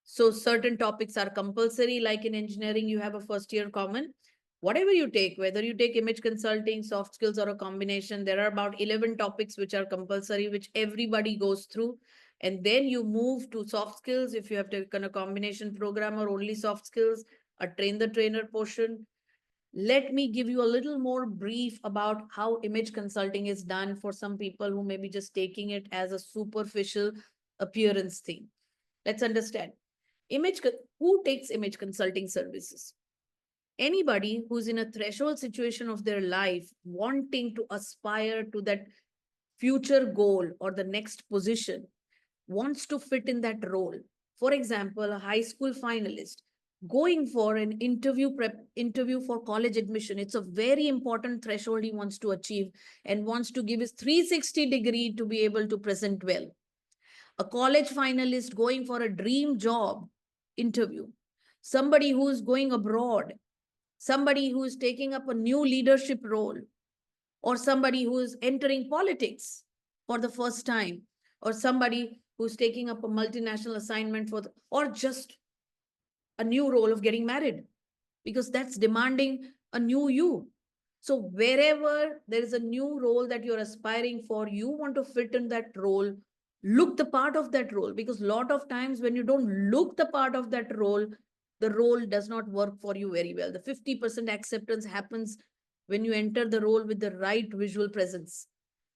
So certain topics are compulsory, like in engineering, you have a first year common. Whatever you take, whether you take image consulting, soft skills, or a combination, there are about 11 topics which are compulsory, which everybody goes through. And then you move to soft skills if you have taken a combination program or only soft skills, a train the trainer portion. Let me give you a little more brief about how image consulting is done for some people who may be just taking it as a superficial appearance thing. Let's understand. Who takes image consulting services? Anybody who's in a threshold situation of their life, wanting to aspire to that future goal or the next position, wants to fit in that role. For example, a high school finalist going for an interview for college admission. It's a very important threshold he wants to achieve and wants to give his 360 degree to be able to present well. A college finalist going for a dream job interview, somebody who's going abroad, somebody who is taking up a new leadership role, or somebody who is entering politics for the first time, or somebody who's taking up a multinational assignment or just a new role of getting married, because that's demanding a new you. So wherever there is a new role that you're aspiring for, you want to fit in that role, look the part of that role, because a lot of times when you don't look the part of that role, the role does not work for you very well. The 50% acceptance happens when you enter the role with the right visual presence.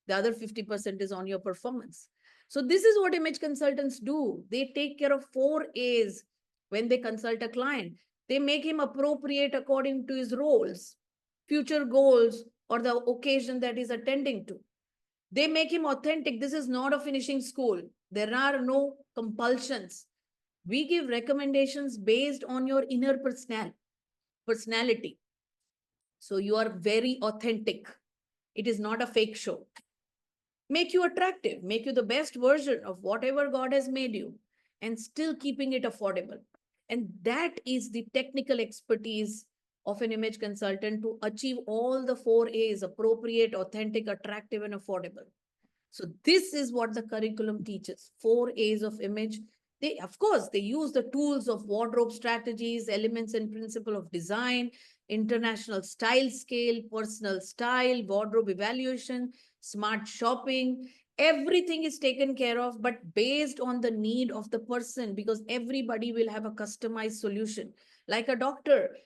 The other 50% is on your performance. So this is what image consultants do. They take care of 4 A's when they consult a client. They make him appropriate according to his roles, future goals, or the occasion that he's attending to. They make him authentic. This is not a finishing school. There are no compulsions. We give recommendations based on your inner personality. So you are very authentic. It is not a fake show. Make you attractive, make you the best version of whatever God has made you, and still keeping it affordable. And that is the technical expertise of an image consultant to achieve all the 4 A's: appropriate, authentic, attractive, and affordable. So this is what the curriculum teaches: 4 A's of image. They, of course, they use the tools of wardrobe strategies, elements and principle of design, international style scale, personal style, wardrobe evaluation, smart shopping. Everything is taken care of, but based on the need of the person, because everybody will have a customized solution. Like a doctor,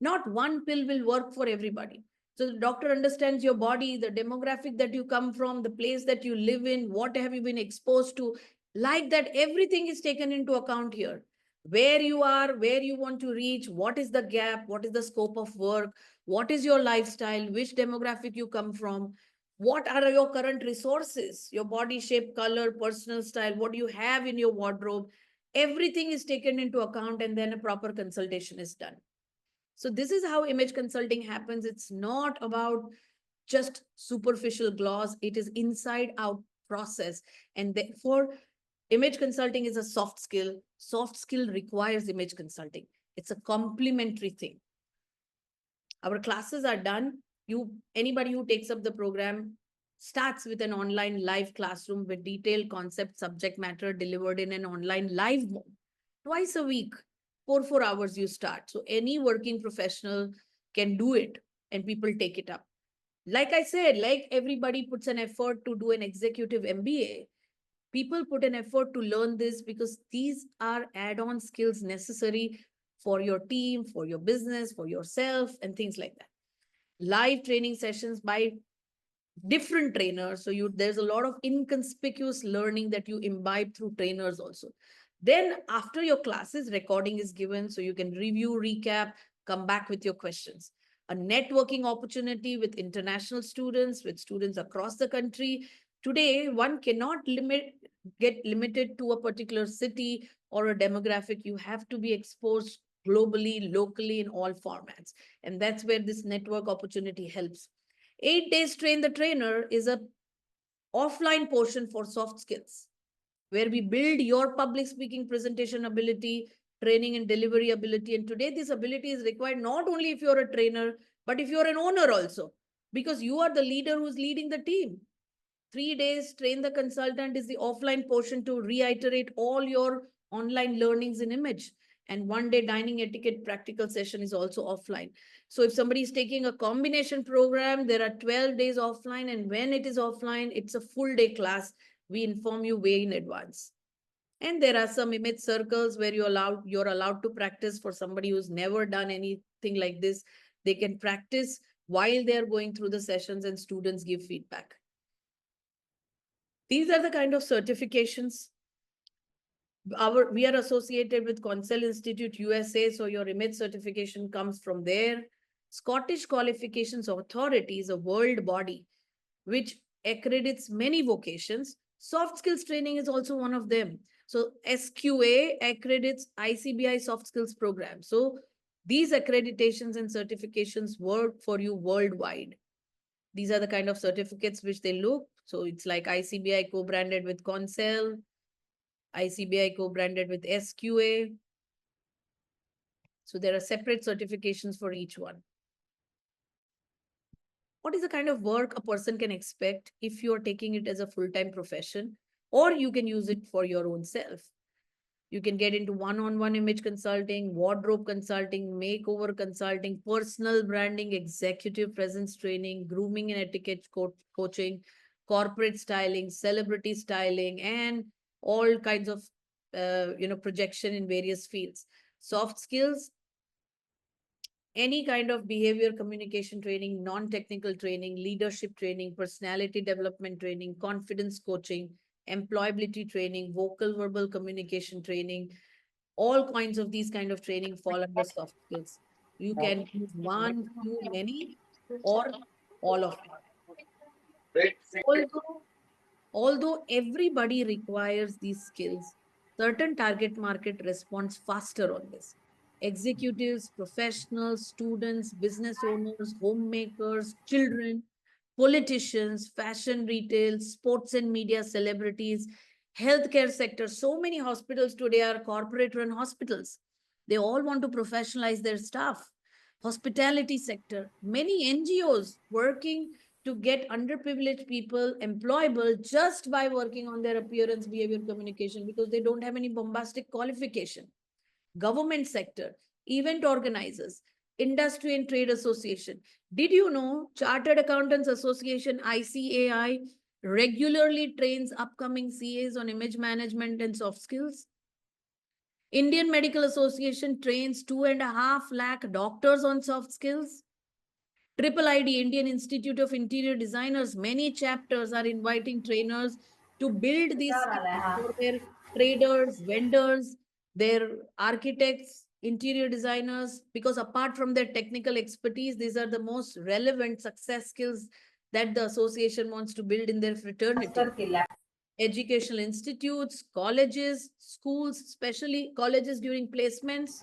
not one pill will work for everybody. So the doctor understands your body, the demographic that you come from, the place that you live in, what have you been exposed to. Like that, everything is taken into account here. Where you are, where you want to reach, what is the gap, what is the scope of work, what is your lifestyle, which demographic you come from, what are your current resources, your body shape, color, personal style, what do you have in your wardrobe. Everything is taken into account, and then a proper consultation is done. So this is how image consulting happens. It's not about just superficial gloss. It is inside out process. And therefore, image consulting is a soft skill. Soft skill requires image consulting. It's a complementary thing. Our classes are done. Anybody who takes up the program starts with an online live classroom with detailed concept, subject matter delivered in an online live mode. Twice a week, 4 hours you start. So any working professional can do it, and people take it up. Like I said, like everybody puts an effort to do an executive MBA, people put an effort to learn this because these are add-on skills necessary for your team, for your business, for yourself, and things like that. Live training sessions by different trainers. So there's a lot of inconspicuous learning that you imbibe through trainers also. Then after your classes, recording is given so you can review, recap, come back with your questions. A networking opportunity with international students, with students across the country. Today, one cannot get limited to a particular city or a demographic. You have to be exposed globally, locally, in all formats. And that's where this network opportunity helps. 8 days train the trainer is a offline portion for soft skills, where we build your public speaking, presentation ability, training and delivery ability. And today this ability is required not only if you're a trainer, but if you're an owner also, because you are the leader who's leading the team. 3 days train the consultant is the offline portion to reiterate all your online learnings in image. And 1 day dining etiquette practical session is also offline. So if somebody is taking a combination program, there are 12 days offline. And when it is offline, it's a full day class. We inform you way in advance. And there are some image circles where you're allowed to practice. For somebody who's never done anything like this, they can practice while they're going through the sessions, and students give feedback. These are the kind of certifications. We are associated with Consell Institute USA, so your image certification comes from there. Scottish Qualifications Authority is a world body which accredits many vocations. Soft skills training is also one of them. So SQA accredits ICBI soft skills program. So these accreditations and certifications work for you worldwide. These are the kind of certificates which they look. So it's like ICBI co-branded with Concel, ICBI co-branded with SQA. So there are separate certifications for each one. What is the kind of work a person can expect if you're taking it as a full-time profession, or you can use it for your own self? You can get into one-on-one image consulting, wardrobe consulting, makeover consulting, personal branding, executive presence training, grooming and etiquette coaching, corporate styling, celebrity styling, and all kinds of projection in various fields. Soft skills, any kind of behavior communication training, non-technical training, leadership training, personality development training, confidence coaching, employability training, vocal verbal communication training, all kinds of these kind of training fall under soft skills. You can use one, few, many, or all of it. Although everybody requires these skills, certain target market responds faster on this. Executives, professionals, students, business owners, homemakers, children, politicians, fashion retail, sports and media celebrities, healthcare sector. So many hospitals today are corporate run hospitals. They all want to professionalize their staff. Hospitality sector, many NGOs working to get underprivileged people employable just by working on their appearance, behavior, communication, because they don't have any bombastic qualification. Government sector, event organizers, industry and trade association. Did you know Chartered Accountants Association, ICAI, regularly trains upcoming CAs on image management and soft skills? Indian Medical Association trains 2.5 lakh doctors on soft skills. Triple ID, Indian Institute of Interior Designers, many chapters are inviting trainers to build these skills for their traders, vendors, their architects, interior designers, because apart from their technical expertise, these are the most relevant success skills that the association wants to build in their fraternity. Educational institutes, colleges, schools, especially colleges during placements,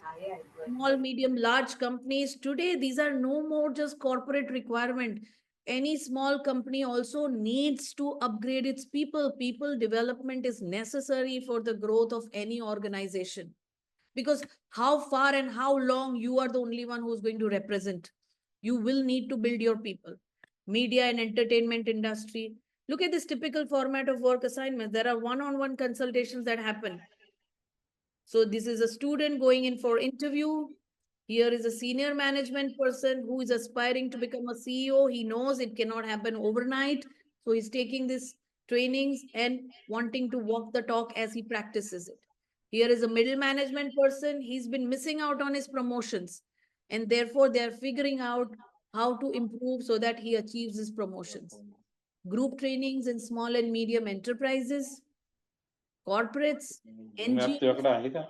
small, medium, large companies. Today, these are no more just corporate requirement. Any small company also needs to upgrade its people. People development is necessary for the growth of any organization. Because how far and how long you are the only one who's going to represent. You will need to build your people. Media and entertainment industry. Look at this typical format of work assignments. There are one-on-one consultations that happen. So this is a student going in for interview. Here is a senior management person who is aspiring to become a CEO. He knows it cannot happen overnight. So he's taking these trainings and wanting to walk the talk as he practices it. Here is a middle management person. He's been missing out on his promotions. And therefore, they're figuring out how to improve so that he achieves his promotions. Group trainings in small and medium enterprises, corporates, NGOs,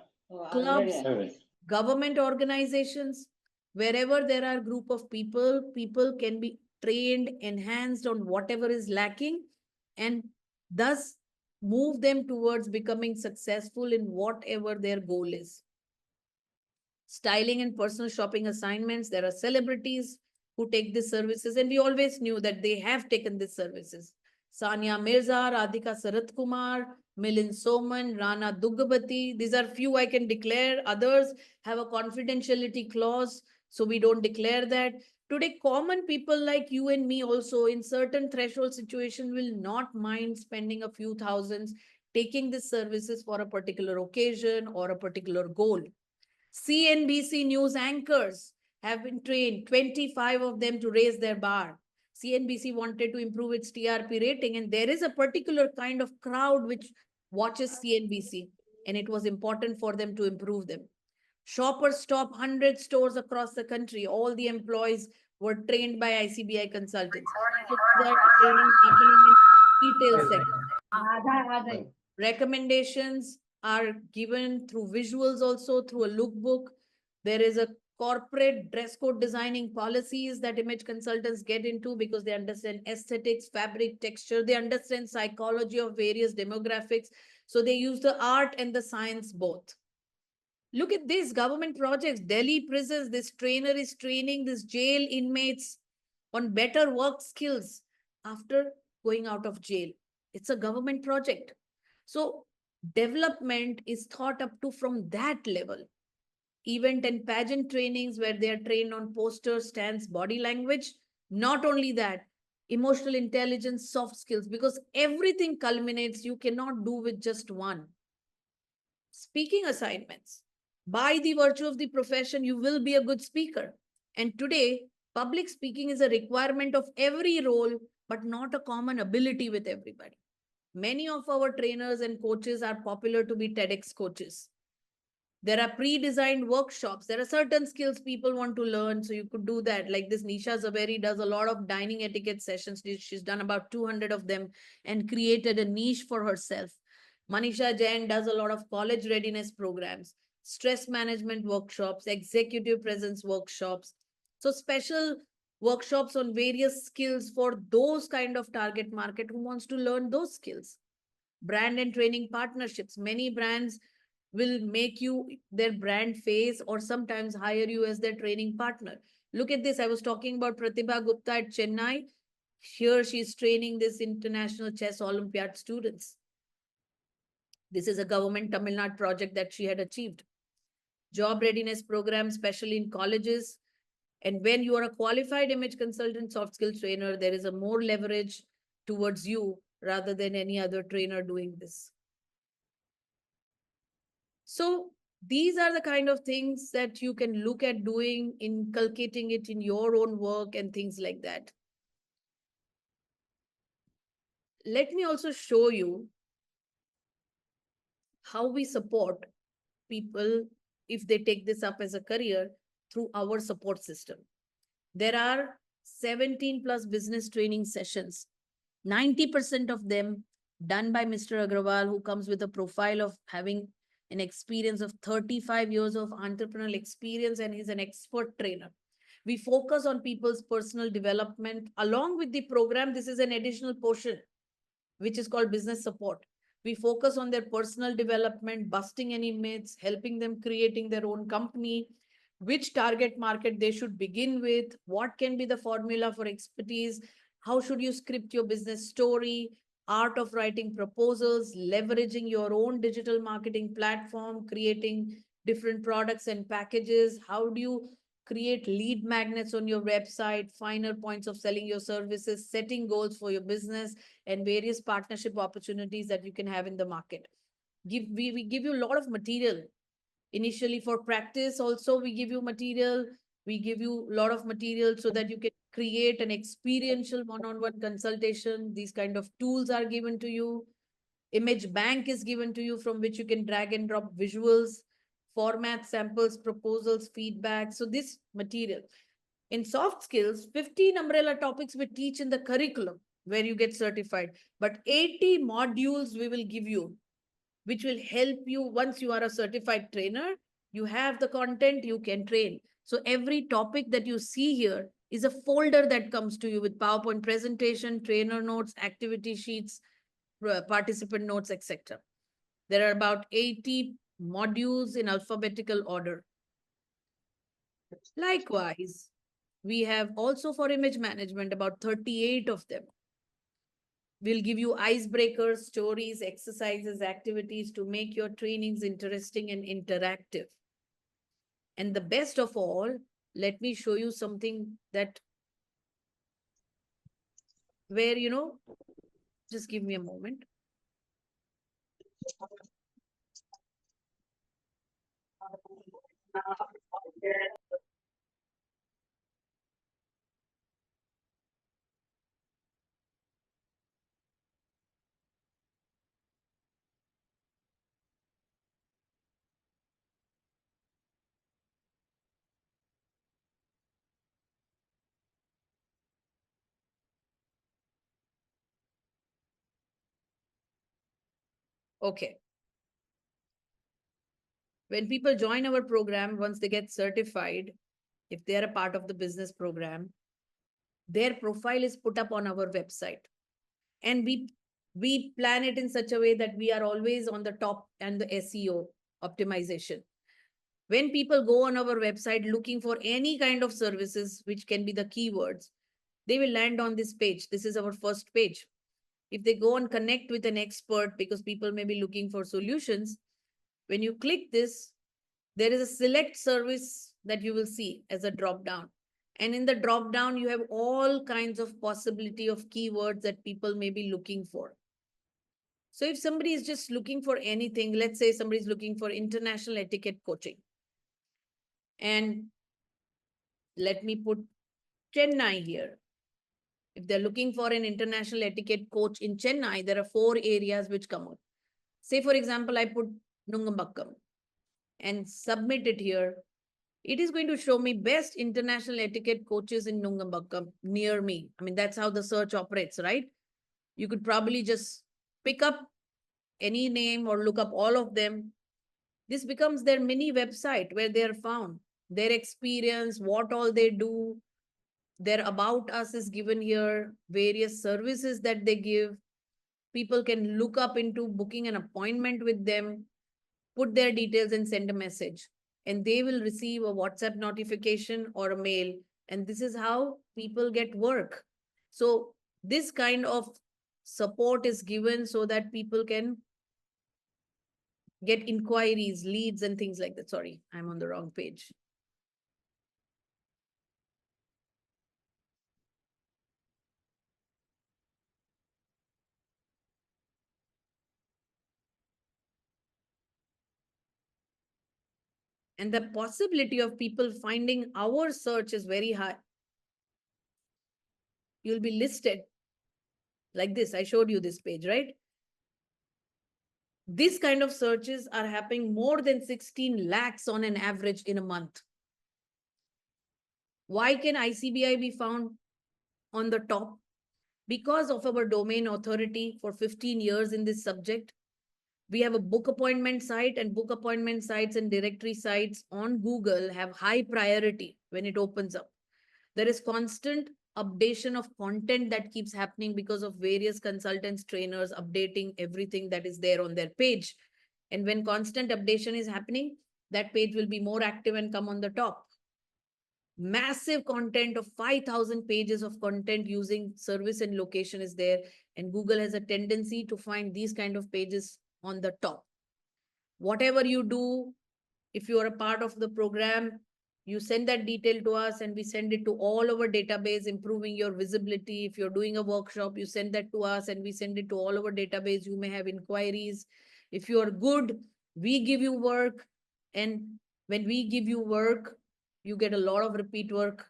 clubs, government organizations, wherever there are group of people, people can be trained, enhanced on whatever is lacking, and thus move them towards becoming successful in whatever their goal is. Styling and personal shopping assignments. There are celebrities who take these services, and we always knew that they have taken these services. Sania Mirza, Radhika Sarath Kumar, Milind Soman, Rana Duggabati. These are few I can declare. Others have a confidentiality clause, so we don't declare that. Today, common people like you and me also in certain threshold situation will not mind spending a few thousands taking these services for a particular occasion or a particular goal. CNBC news anchors have been trained, 25 of them, to raise their bar. CNBC wanted to improve its TRP rating, and there is a particular kind of crowd which watches CNBC, and it was important for them to improve them. Shoppers Stop 100 stores across the country. All the employees were trained by ICBI consultants. So that training happening in retail sector. Recommendations are given through visuals, also through a lookbook. There is a corporate dress code designing policies that image consultants get into because they understand aesthetics, fabric, texture. They understand psychology of various demographics. So they use the art and the science both. Look at this government projects, Delhi prisons, this trainer is training this jail inmates on better work skills after going out of jail. It's a government project. So development is thought up to from that level. Event and pageant trainings where they are trained on posters, stands, body language. Not only that, emotional intelligence, soft skills, because everything culminates, you cannot do with just one. Speaking assignments. By the virtue of the profession, you will be a good speaker. And today, public speaking is a requirement of every role, but not a common ability with everybody. Many of our trainers and coaches are popular to be TEDx coaches. There are pre-designed workshops. There are certain skills people want to learn, so you could do that. Like this Nisha Zaveri does a lot of dining etiquette sessions. She's done about 200 of them and created a niche for herself. Manisha Jain does a lot of college readiness programs, stress management workshops, executive presence workshops. So special workshops on various skills for those kind of target market who wants to learn those skills. Brand and training partnerships. Many brands will make you their brand face or sometimes hire you as their training partner. Look at this. I was talking about Pratibha Gupta at Chennai. Here she's training this international chess Olympiad students. This is a government Tamil Nadu project that she had achieved. Job readiness program, especially in colleges. And when you are a qualified image consultant, soft skills trainer, there is a more leverage towards you rather than any other trainer doing this. So these are the kind of things that you can look at doing, inculcating it in your own work and things like that. Let me also show you how we support people if they take this up as a career through our support system. There are 17 plus business training sessions, 90% of them done by Mr. Agrawal, who comes with a profile of having an experience of 35 years of entrepreneurial experience, and he's an expert trainer. We focus on people's personal development. Along with the program, this is an additional portion, which is called business support. We focus on their personal development, busting any myths, helping them creating their own company, which target market they should begin with, what can be the formula for expertise, how should you script your business story, art of writing proposals, leveraging your own digital marketing platform, creating different products and packages, how do you create lead magnets on your website, finer points of selling your services, setting goals for your business, and various partnership opportunities that you can have in the market. We give you a lot of material. Initially for practice, also we give you material. We give you a lot of material so that you can create an experiential one-on-one consultation. These kind of tools are given to you. Image bank is given to you from which you can drag and drop visuals, format, samples, proposals, feedback. So this material. In soft skills, 15 umbrella topics we teach in the curriculum where you get certified, but 80 modules we will give you, which will help you once you are a certified trainer. You have the content, you can train. So every topic that you see here is a folder that comes to you with PowerPoint presentation, trainer notes, activity sheets, participant notes, etc. There are about 80 modules in alphabetical order. Likewise, we have also for image management about 38 of them. We'll give you icebreakers, stories, exercises, activities to make your trainings interesting and interactive. And the best of all, let me show you something that where, just give me a moment. Okay. When people join our program, once they get certified, if they're a part of the business program, their profile is put up on our website. And we we plan it in such a way that we are always on the top and the SEO optimization. When people go on our website looking for any kind of services, which can be the keywords, they will land on this page. This is our first page. If they go and connect with an expert, because people may be looking for solutions, when you click this, there is a select service that you will see as a drop down. And in the drop down, you have all kinds of possibility of keywords that people may be looking for. So if somebody is just looking for anything, let's say somebody is looking for international etiquette coaching. And let me put Chennai here. If they're looking for an international etiquette coach in Chennai, there are 4 areas which come up. Say, for example, I put Nungambakkam and submit it here. It is going to show me best international etiquette coaches in Nungambakkam near me. I mean, that's how the search operates, right? You could probably just pick up any name or look up all of them. This becomes their mini website where they are found, their experience, what all they do, their about us is given here, various services that they give. People can look up into booking an appointment with them, put their details and send a message, and they will receive a WhatsApp notification or a mail. And this is how people get work. So this kind of support is given so that people can get inquiries, leads, and things like that. Sorry, I'm on the wrong page. And the possibility of people finding our search is very high. You'll be listed like this. I showed you this page, right? This kind of searches are happening more than 16 lakhs on an average in a month. Why can ICBI be found on the top? Because of our domain authority for 15 years in this subject. We have a book appointment site, and book appointment sites and directory sites on Google have high priority when it opens up. There is constant updation of content that keeps happening because of various consultants, trainers updating everything that is there on their page. And when constant updation is happening, that page will be more active and come on the top. Massive content of 5,000 pages of content using service and location is there. And Google has a tendency to find these kind of pages on the top. Whatever you do, if you are a part of the program, you send that detail to us and we send it to all our database, improving your visibility. If you're doing a workshop, you send that to us and we send it to all our database. You may have inquiries. If you are good, we give you work. And when we give you work, you get a lot of repeat work.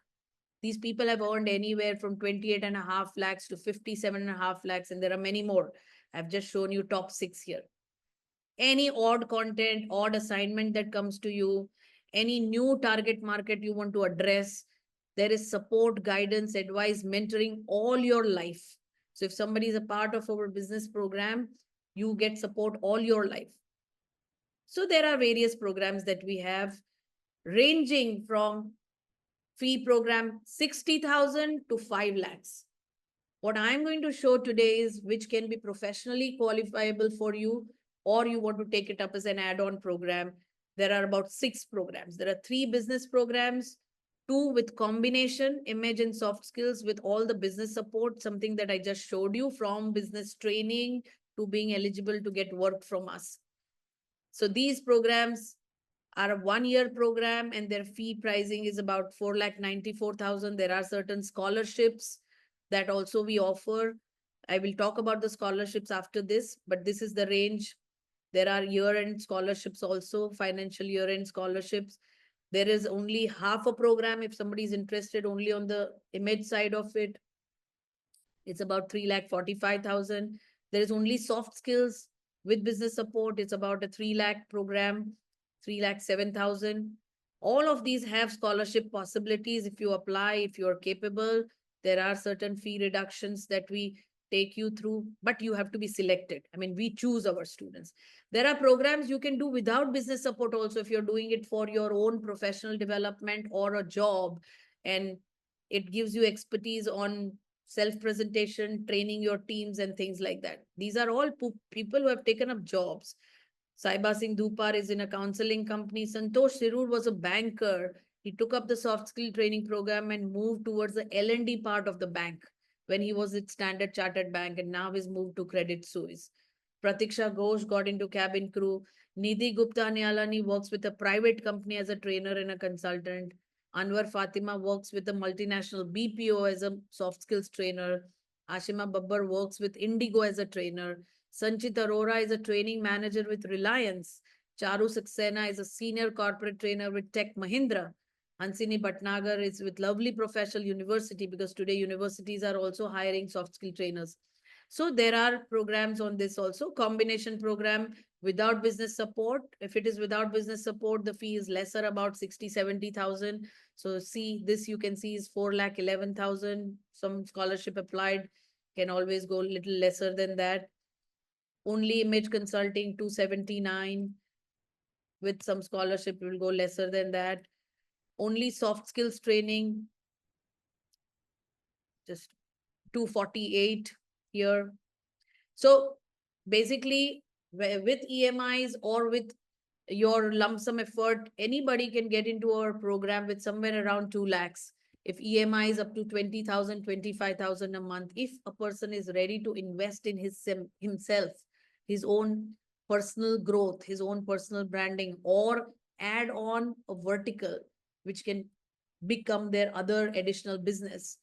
These people have earned anywhere from 28.5 lakhs to 57.5 lakhs, and there are many more. I've just shown you top 6 here. Any odd content, odd assignment that comes to you, any new target market you want to address, there is support, guidance, advice, mentoring all your life. So if somebody is a part of our business program, you get support all your life. So there are various programs that we have, ranging from fee program 60,000 to 5 lakhs. What I'm going to show today is which can be professionally qualifiable for you, or you want to take it up as an add-on program. There are about 6 programs. There are 3 business programs, 2 with combination, image and soft skills with all the business support, something that I just showed you, from business training to being eligible to get work from us. So these programs are a 1-year program and their fee pricing is about 4,94,000. There are certain scholarships that also we offer. I will talk about the scholarships after this, but this is the range. There are year-end scholarships also, financial year-end scholarships. There is only half a program if somebody is interested only on the image side of it. It's about 3,45,000. There is only soft skills with business support. It's about a 3 lakh program, 3,07,000. All of these have scholarship possibilities if you apply, if you are capable. There are certain fee reductions that we take you through, but you have to be selected. I mean, we choose our students. There are programs you can do without business support also if you're doing it for your own professional development or a job, and it gives you expertise on self-presentation, training your teams and things like that. These are all people who have taken up jobs. Saiba Singh Dhupar is in a counseling company. Santosh Sirur was a banker. He took up the soft skill training program and moved towards the L&D part of the bank when he was at Standard Chartered Bank, and now he's moved to Credit Suisse. Pratiksha Ghosh got into cabin crew. Nidhi Gupta Nyalani works with a private company as a trainer and a consultant. Anwar Fatima works with a multinational BPO as a soft skills trainer. Ashima Babbar works with Indigo as a trainer. Sanchit Arora is a training manager with Reliance. Charu Saxena is a senior corporate trainer with Tech Mahindra. Hansini Bhatnagar is with Lovely Professional University, because today universities are also hiring soft skill trainers. So there are programs on this also. Combination program without business support. If it is without business support, the fee is lesser, about 60-70,000. So see, this you can see is 4,11,000. Some scholarship applied can always go a little lesser than that. Only image consulting 279. With some scholarship will go lesser than that. Only soft skills training, just 248 here. So basically, with EMIs or with your lump sum effort, anybody can get into our program with somewhere around 2 lakhs. If EMI is up to 20,000, 25,000 a month, if a person is ready to invest in himself, his own personal growth, his own personal branding, or add on a vertical which can become their other additional business,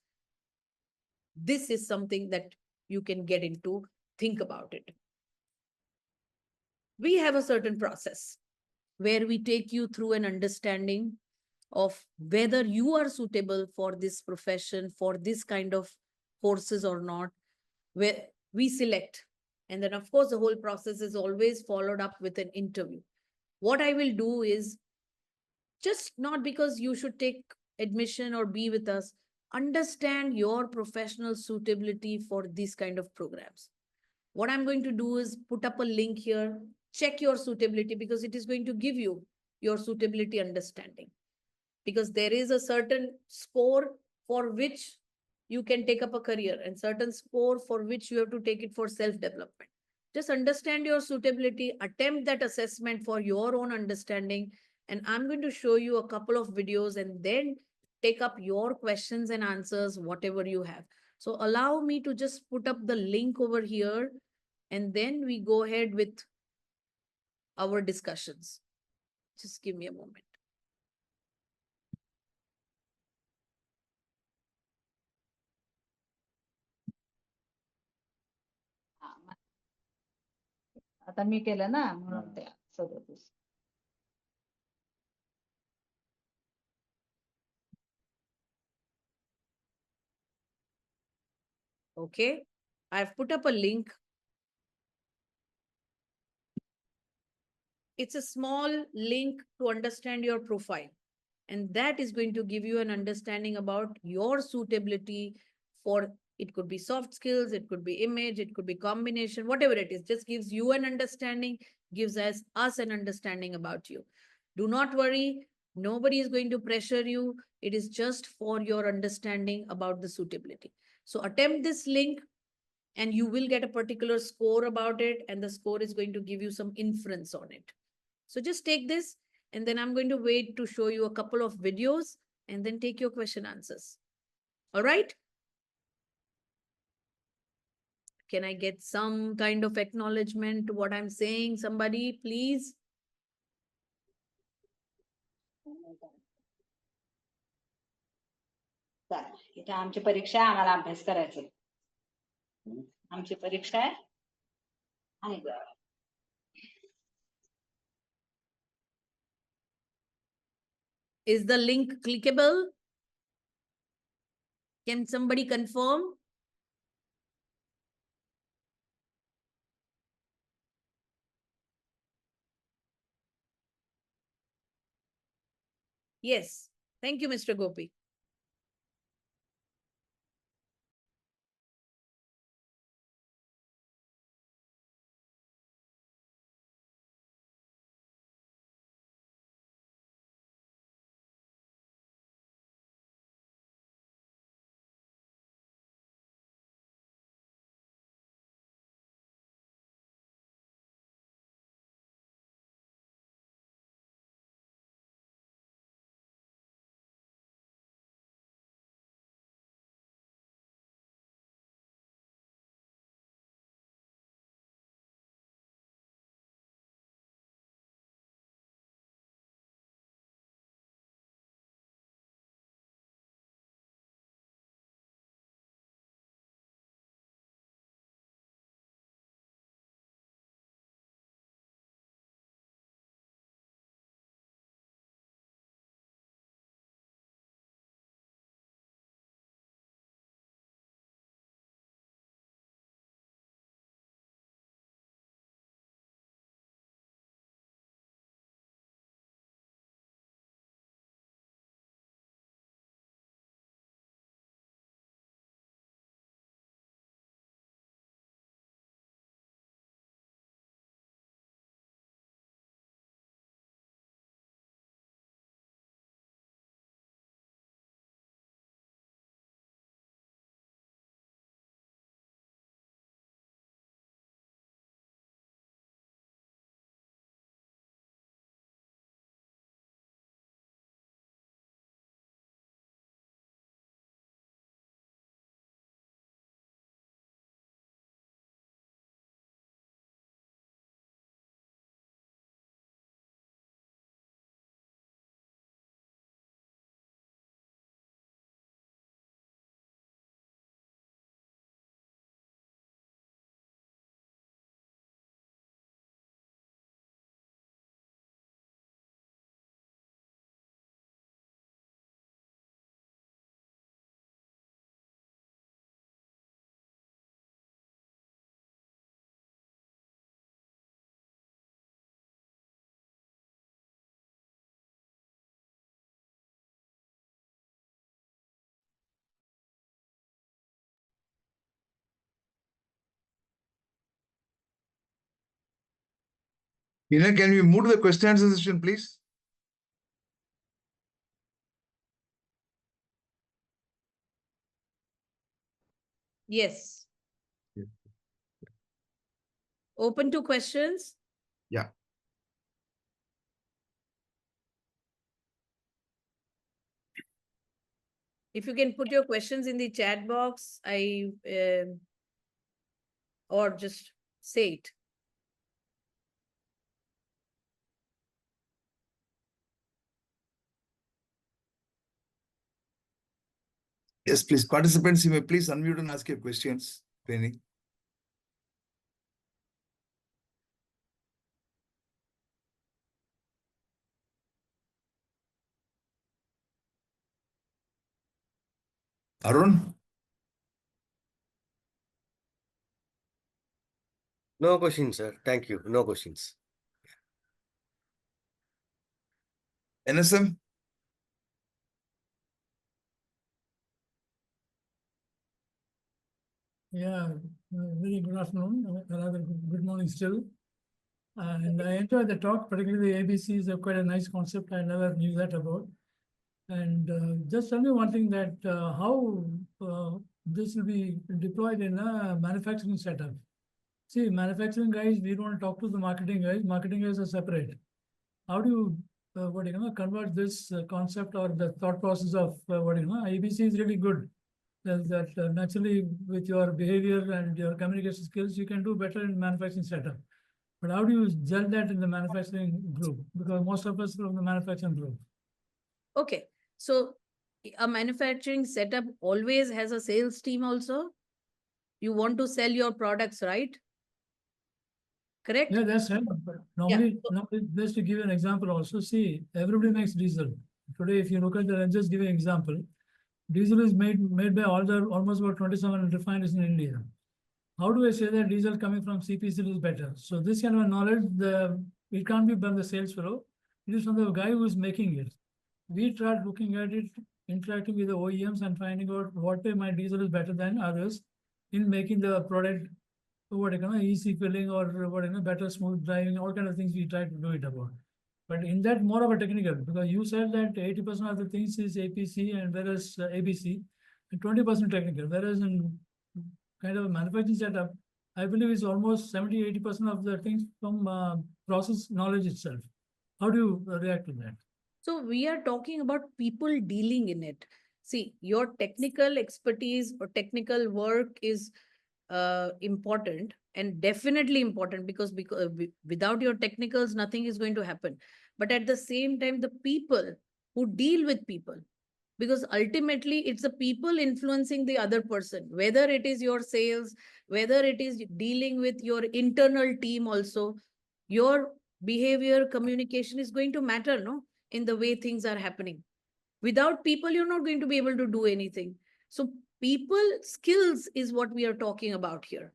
this is something that you can get into. Think about it. We have a certain process where we take you through an understanding of whether you are suitable for this profession, for this kind of courses or not, where we select. And then, of course, the whole process is always followed up with an interview. What I will do is, just not because you should take admission or be with us, understand your professional suitability for these kind of programs. What I'm going to do is put up a link here, check your suitability, because it is going to give you your suitability understanding. Because there is a certain score for which you can take up a career and certain score for which you have to take it for self-development. Just understand your suitability, attempt that assessment for your own understanding. And I'm going to show you a couple of videos and then take up your questions and answers, whatever you have. So allow me to just put up the link over here, and then we go ahead with our discussions. Just give me a moment. आता मी केलं ना म्हणून ते सगळं. Okay, I've put up a link. It's a small link to understand your profile. And that is going to give you an understanding about your suitability for, it could be soft skills, it could be image, it could be combination, whatever it is, just gives you an understanding, gives us an understanding about you. Do not worry. Nobody is going to pressure you. It is just for your understanding about the suitability. So attempt this link and you will get a particular score about it. And the score is going to give you some inference on it. So just take this, and then I'm going to wait to show you a couple of videos and then take your question answers. All right. Can I get some kind of acknowledgement to what I'm saying? Somebody, please. इथे आमची परीक्षा आहे, आम्हाला अभ्यास करायचा. आमची परीक्षा आहे आणि Is the link clickable? Can somebody confirm? Yes. Thank you, Mr. Gopi. Heena, can we move to the question answer session, please? Yes. Yeah. Open to questions. Yeah. If you can put your questions in the chat box, or just say it. Yes, please. Participants, you may please unmute and ask your questions. Training. Arun? No questions, sir. Thank you. No questions. NSM? Yeah, very good afternoon, rather good morning still. And I enjoyed the talk, particularly the ABC is quite a nice concept. I never knew that about. And just tell me one thing that how this will be deployed in a manufacturing setup. See, manufacturing guys, we don't talk to the marketing guys. Marketing guys are separate. How do you, convert this concept or the thought process of ABC is really good. That naturally with your behavior and your communication skills, you can do better in manufacturing setup. But how do you gel that in the manufacturing group? Because most of us from the manufacturing group. Okay. So a manufacturing setup always has a sales team also. You want to sell your products, right? Correct? Yeah, that's right. But normally, just to give you an example also, see, everybody makes diesel. Today, if you look at the, just give you an example, diesel is made by almost about 27 refineries in India. How do I say that diesel coming from CPC is better? So this kind of a knowledge, it can't be from the sales fellow. It is from the guy who is making it. We tried looking at it, interacting with the OEMs and finding out what way my diesel is better than others in making the product easy filling or better smooth driving, all kind of things we try to do it about. But in that more of a technical, because you said that 80% of the things is APC and whereas ABC and 20% technical, whereas in kind of a manufacturing setup, I believe it's almost 70-80% of the things from process knowledge itself. How do you react to that? So we are talking about people dealing in it. See, your technical expertise or technical work is important and definitely important because without your technicals, nothing is going to happen. But at the same time, the people who deal with people, because ultimately it's the people influencing the other person, whether it is your sales, whether it is dealing with your internal team also, your behavior, communication is going to matter, no? In the way things are happening. Without people, you're not going to be able to do anything. So people skills is what we are talking about here.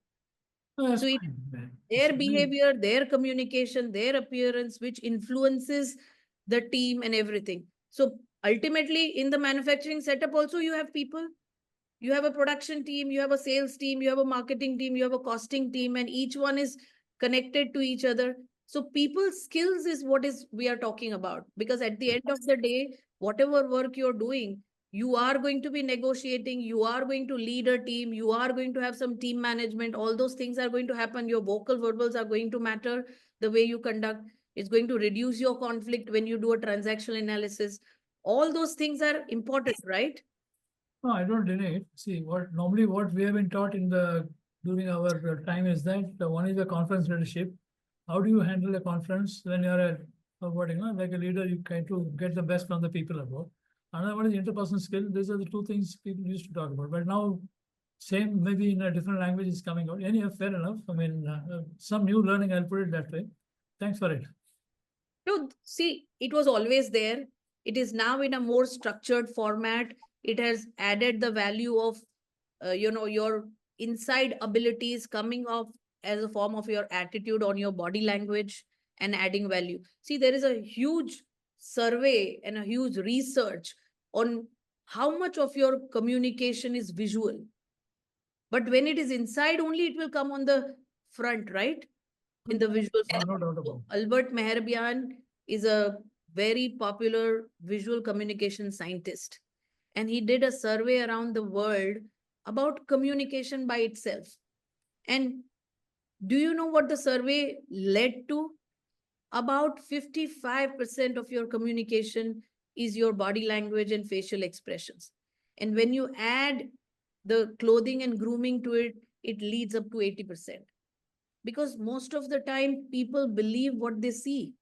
Oh, So their it's behavior, their communication, their appearance, which influences the team and everything. So ultimately in the manufacturing setup also you have people. You have a production team, you have a sales team, you have a marketing team, you have a costing team, and each one is connected to each other. So people skills is what is we are talking about, because at the end of the day, whatever work you're doing, you are going to be negotiating, you are going to lead a team, you are going to have some team management, all those things are going to happen. Your vocal verbals are going to matter, the way you conduct. It's going to reduce your conflict when you do a transactional analysis. All those things are important, right? No, I don't deny it. See, what we have been taught during our time is that one is the conference leadership. How do you handle a conference when you're like a leader, you try to get the best from the people about. Another one is interpersonal skill. These are the two things people used to talk about. But now, same maybe in a different language is coming out. Anyhow, fair enough. I mean, some new learning, I'll put it that way. Thanks for it. No, see, it was always there. It is now in a more structured format. It has added the value of, your inside abilities coming off as a form of your attitude on your body language and adding value. See, there is a huge survey and a huge research on how much of your communication is visual. But when it is inside only, it will come on the front, right? in the visual No form. doubt about So Albert Mehrabian is a very popular visual communication scientist, and he did a survey around the world about communication by itself. And do you know what the survey led to? About 55% of your communication is your body language and facial expressions. And when you add the clothing and grooming to it, it leads up to 80%. Because most of the time, people believe what they see.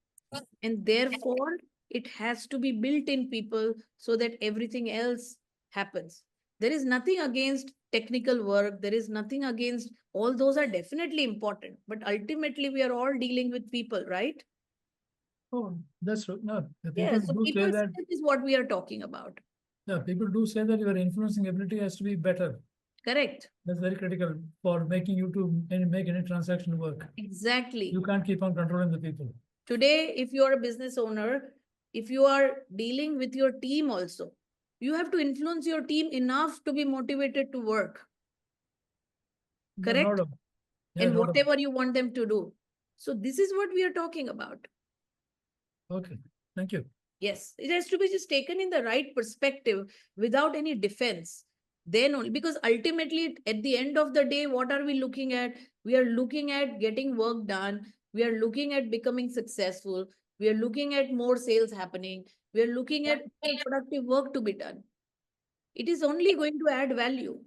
And therefore, it has to be built in people so that everything else happens. There is nothing against technical work. There is nothing against, all those are definitely important. But ultimately, we are all dealing with people, right? Oh, that's true. No, the Yeah, people so do say people that. is what we are talking about. Yeah, people do say that your influencing ability has to be better. Correct. That's very critical for making you to make any transaction work. Exactly. You can't keep on controlling the people. Today, if you are a business owner, if you are dealing with your team also, you have to influence your team enough to be motivated to work. No Correct? doubt. Yeah, And no doubt. whatever you want them to do. So this is what we are talking about. Okay, thank you. Yes, it has to be just taken in the right perspective without any defense. Then only, because ultimately at the end of the day, what are we looking at? We are looking at getting work done. We are looking at becoming successful. We are looking at more sales happening. We are looking at more productive work to be done. It is only going to add value.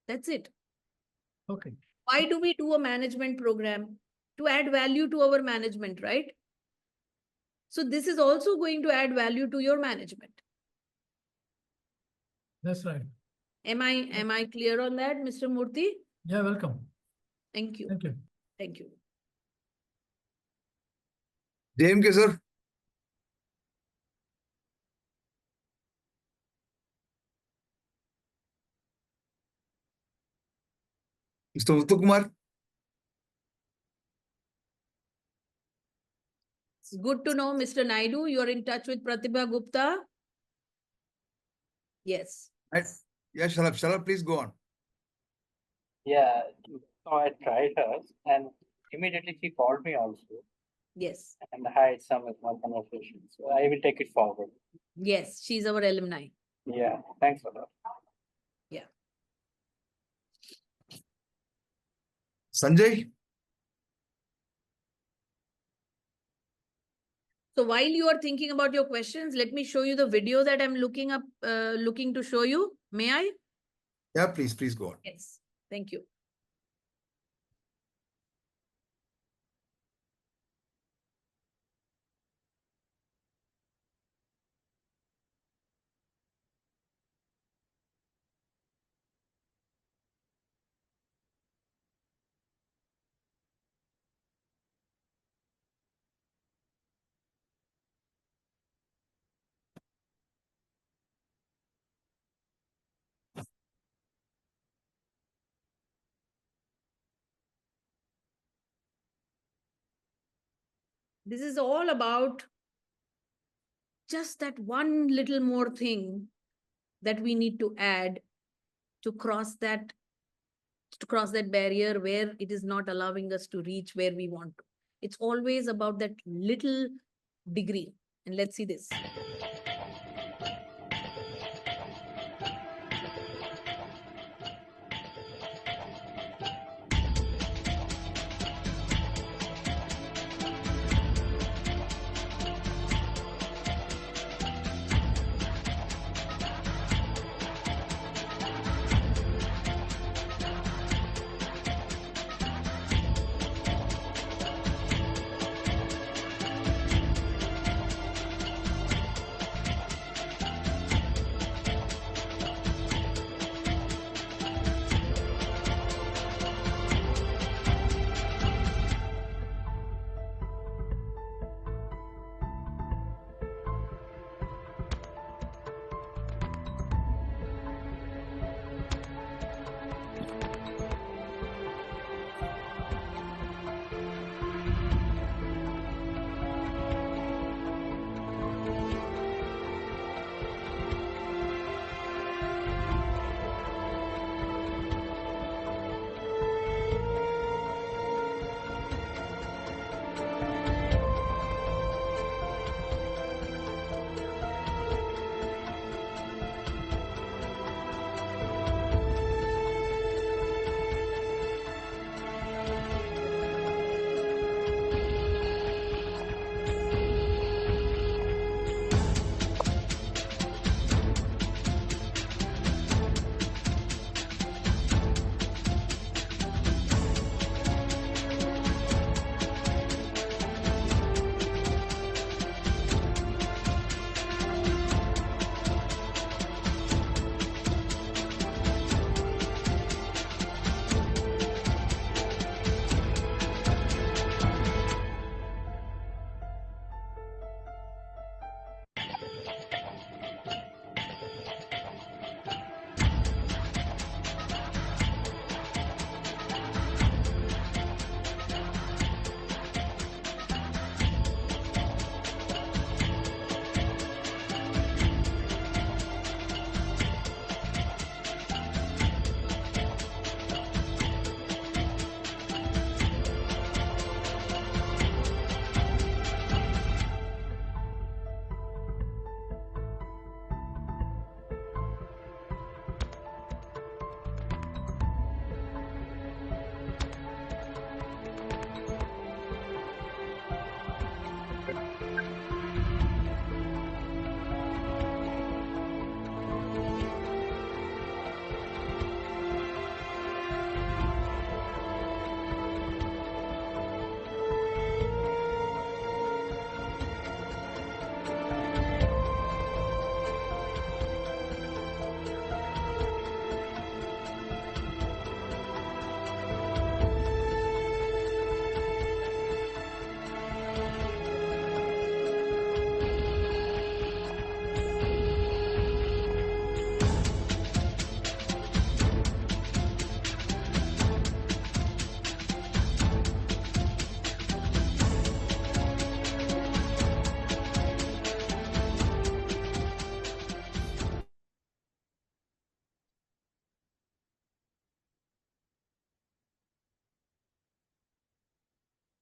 That's it. Okay. Why do we do a management program? To add value to our management, right? So this is also going to add value to your management. That's right. Am I clear on that, Mr. Murthy? Yeah, welcome. Thank you. Thank you. Thank you. JMK, sir. Mr. Muthukumar. It's good to know, Mr. Naidu, you're in touch with Pratibha Gupta. Yes. Yeah, Shalab, please go on. Yeah, so I tried her and immediately she called me also Yes. and had some small conversation. So I will take it forward. Yes, she's our alumni. Yeah, thanks for that. Yeah. Sanjay. So while you are thinking about your questions, let me show you the video that I'm looking to show you. May I? Yeah, please go on. Yes. Thank you. This is all about just that one little more thing that we need to add to cross that barrier where it is not allowing us to reach where we want to. It's always about that little degree. And let's see this.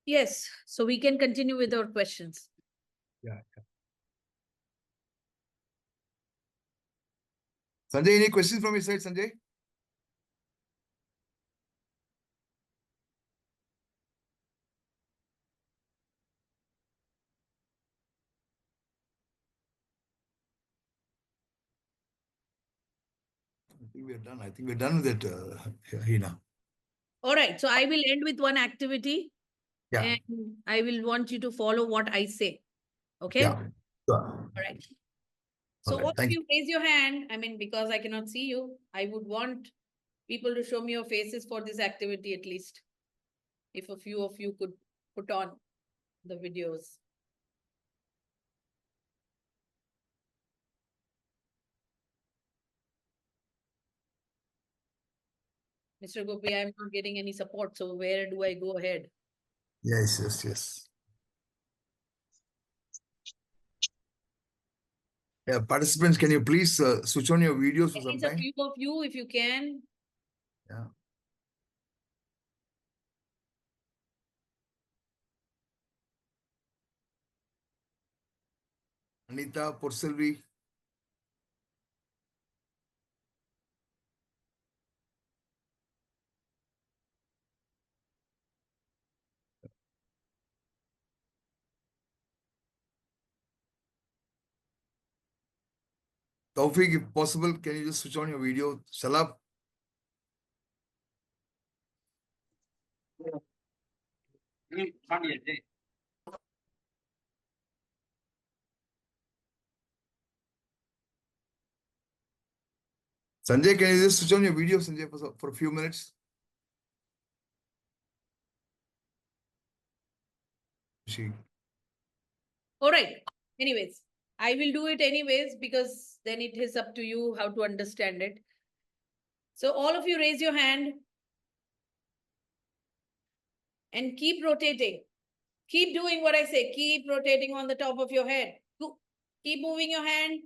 Yes, so we can continue with our questions. Yeah. Sanjay, any questions from your side, Sanjay? I think we're done. I think we're done with it, Heena. All right, so I will end with one activity Yeah. and I will want you to follow what I say. Okay? Yeah. Sure. All right. So All right, all of thank you raise your hand. I mean, because I cannot see you, I would want people to show me your faces for this activity at least. If a few of you could put on the videos. Mr. Gopi, I'm not getting any support. So where do I go ahead? Yes, yes, yes. Yeah, participants, can you please switch on your videos for At some least a time? few of you, if you can. Yeah. Anita Porselvi. Taufik, if possible, can you just switch on your video? Shalab. Sanjay, can you just switch on your video, Sanjay, for a few minutes? She. All right. Anyways, I will do it anyways because then it is up to you how to understand it. So all of you raise your hand and keep rotating. Keep doing what I say. Keep rotating on the top of your head. Keep moving your hand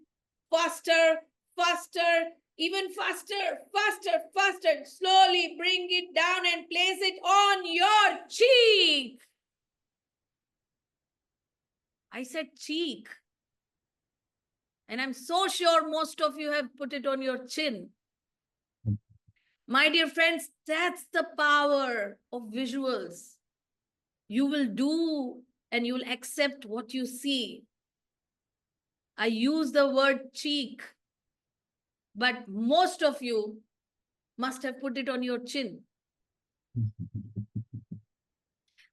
faster, faster, even faster, faster, faster. Slowly bring it down and place it on your cheek. I said cheek. And I'm so sure most of you have put it on your chin. My dear friends, that's the power of visuals. You will do and you will accept what you see. I use the word cheek, but most of you must have put it on your chin.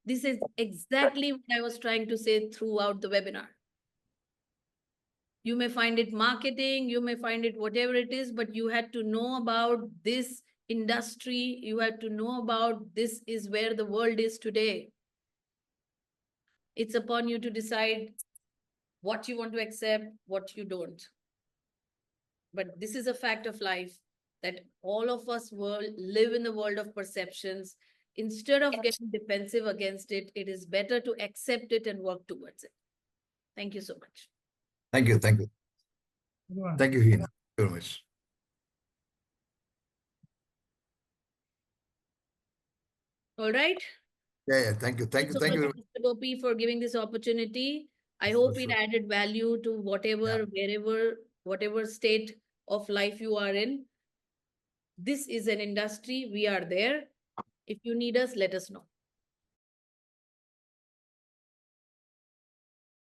This is exactly what I was trying to say throughout the webinar. You may find it marketing, you may find it whatever it is, but you had to know about this industry. You had to know about this is where the world is today. It's upon you to decide what you want to accept, what you don't. But this is a fact of life that all of us live in the world of perceptions. Instead of getting defensive against it, it is better to accept it and work towards it. Thank you so much. Thank you. Thank you. Thank you, Heena. Thank you very much. All right. Yeah. Thank you. Thank you. So Thank you much, very much. Mr. Gopi, for giving this opportunity. I For hope it sure. added value to whatever, wherever, whatever state of life you are in. This is an industry. We are there. If you need us, let us know.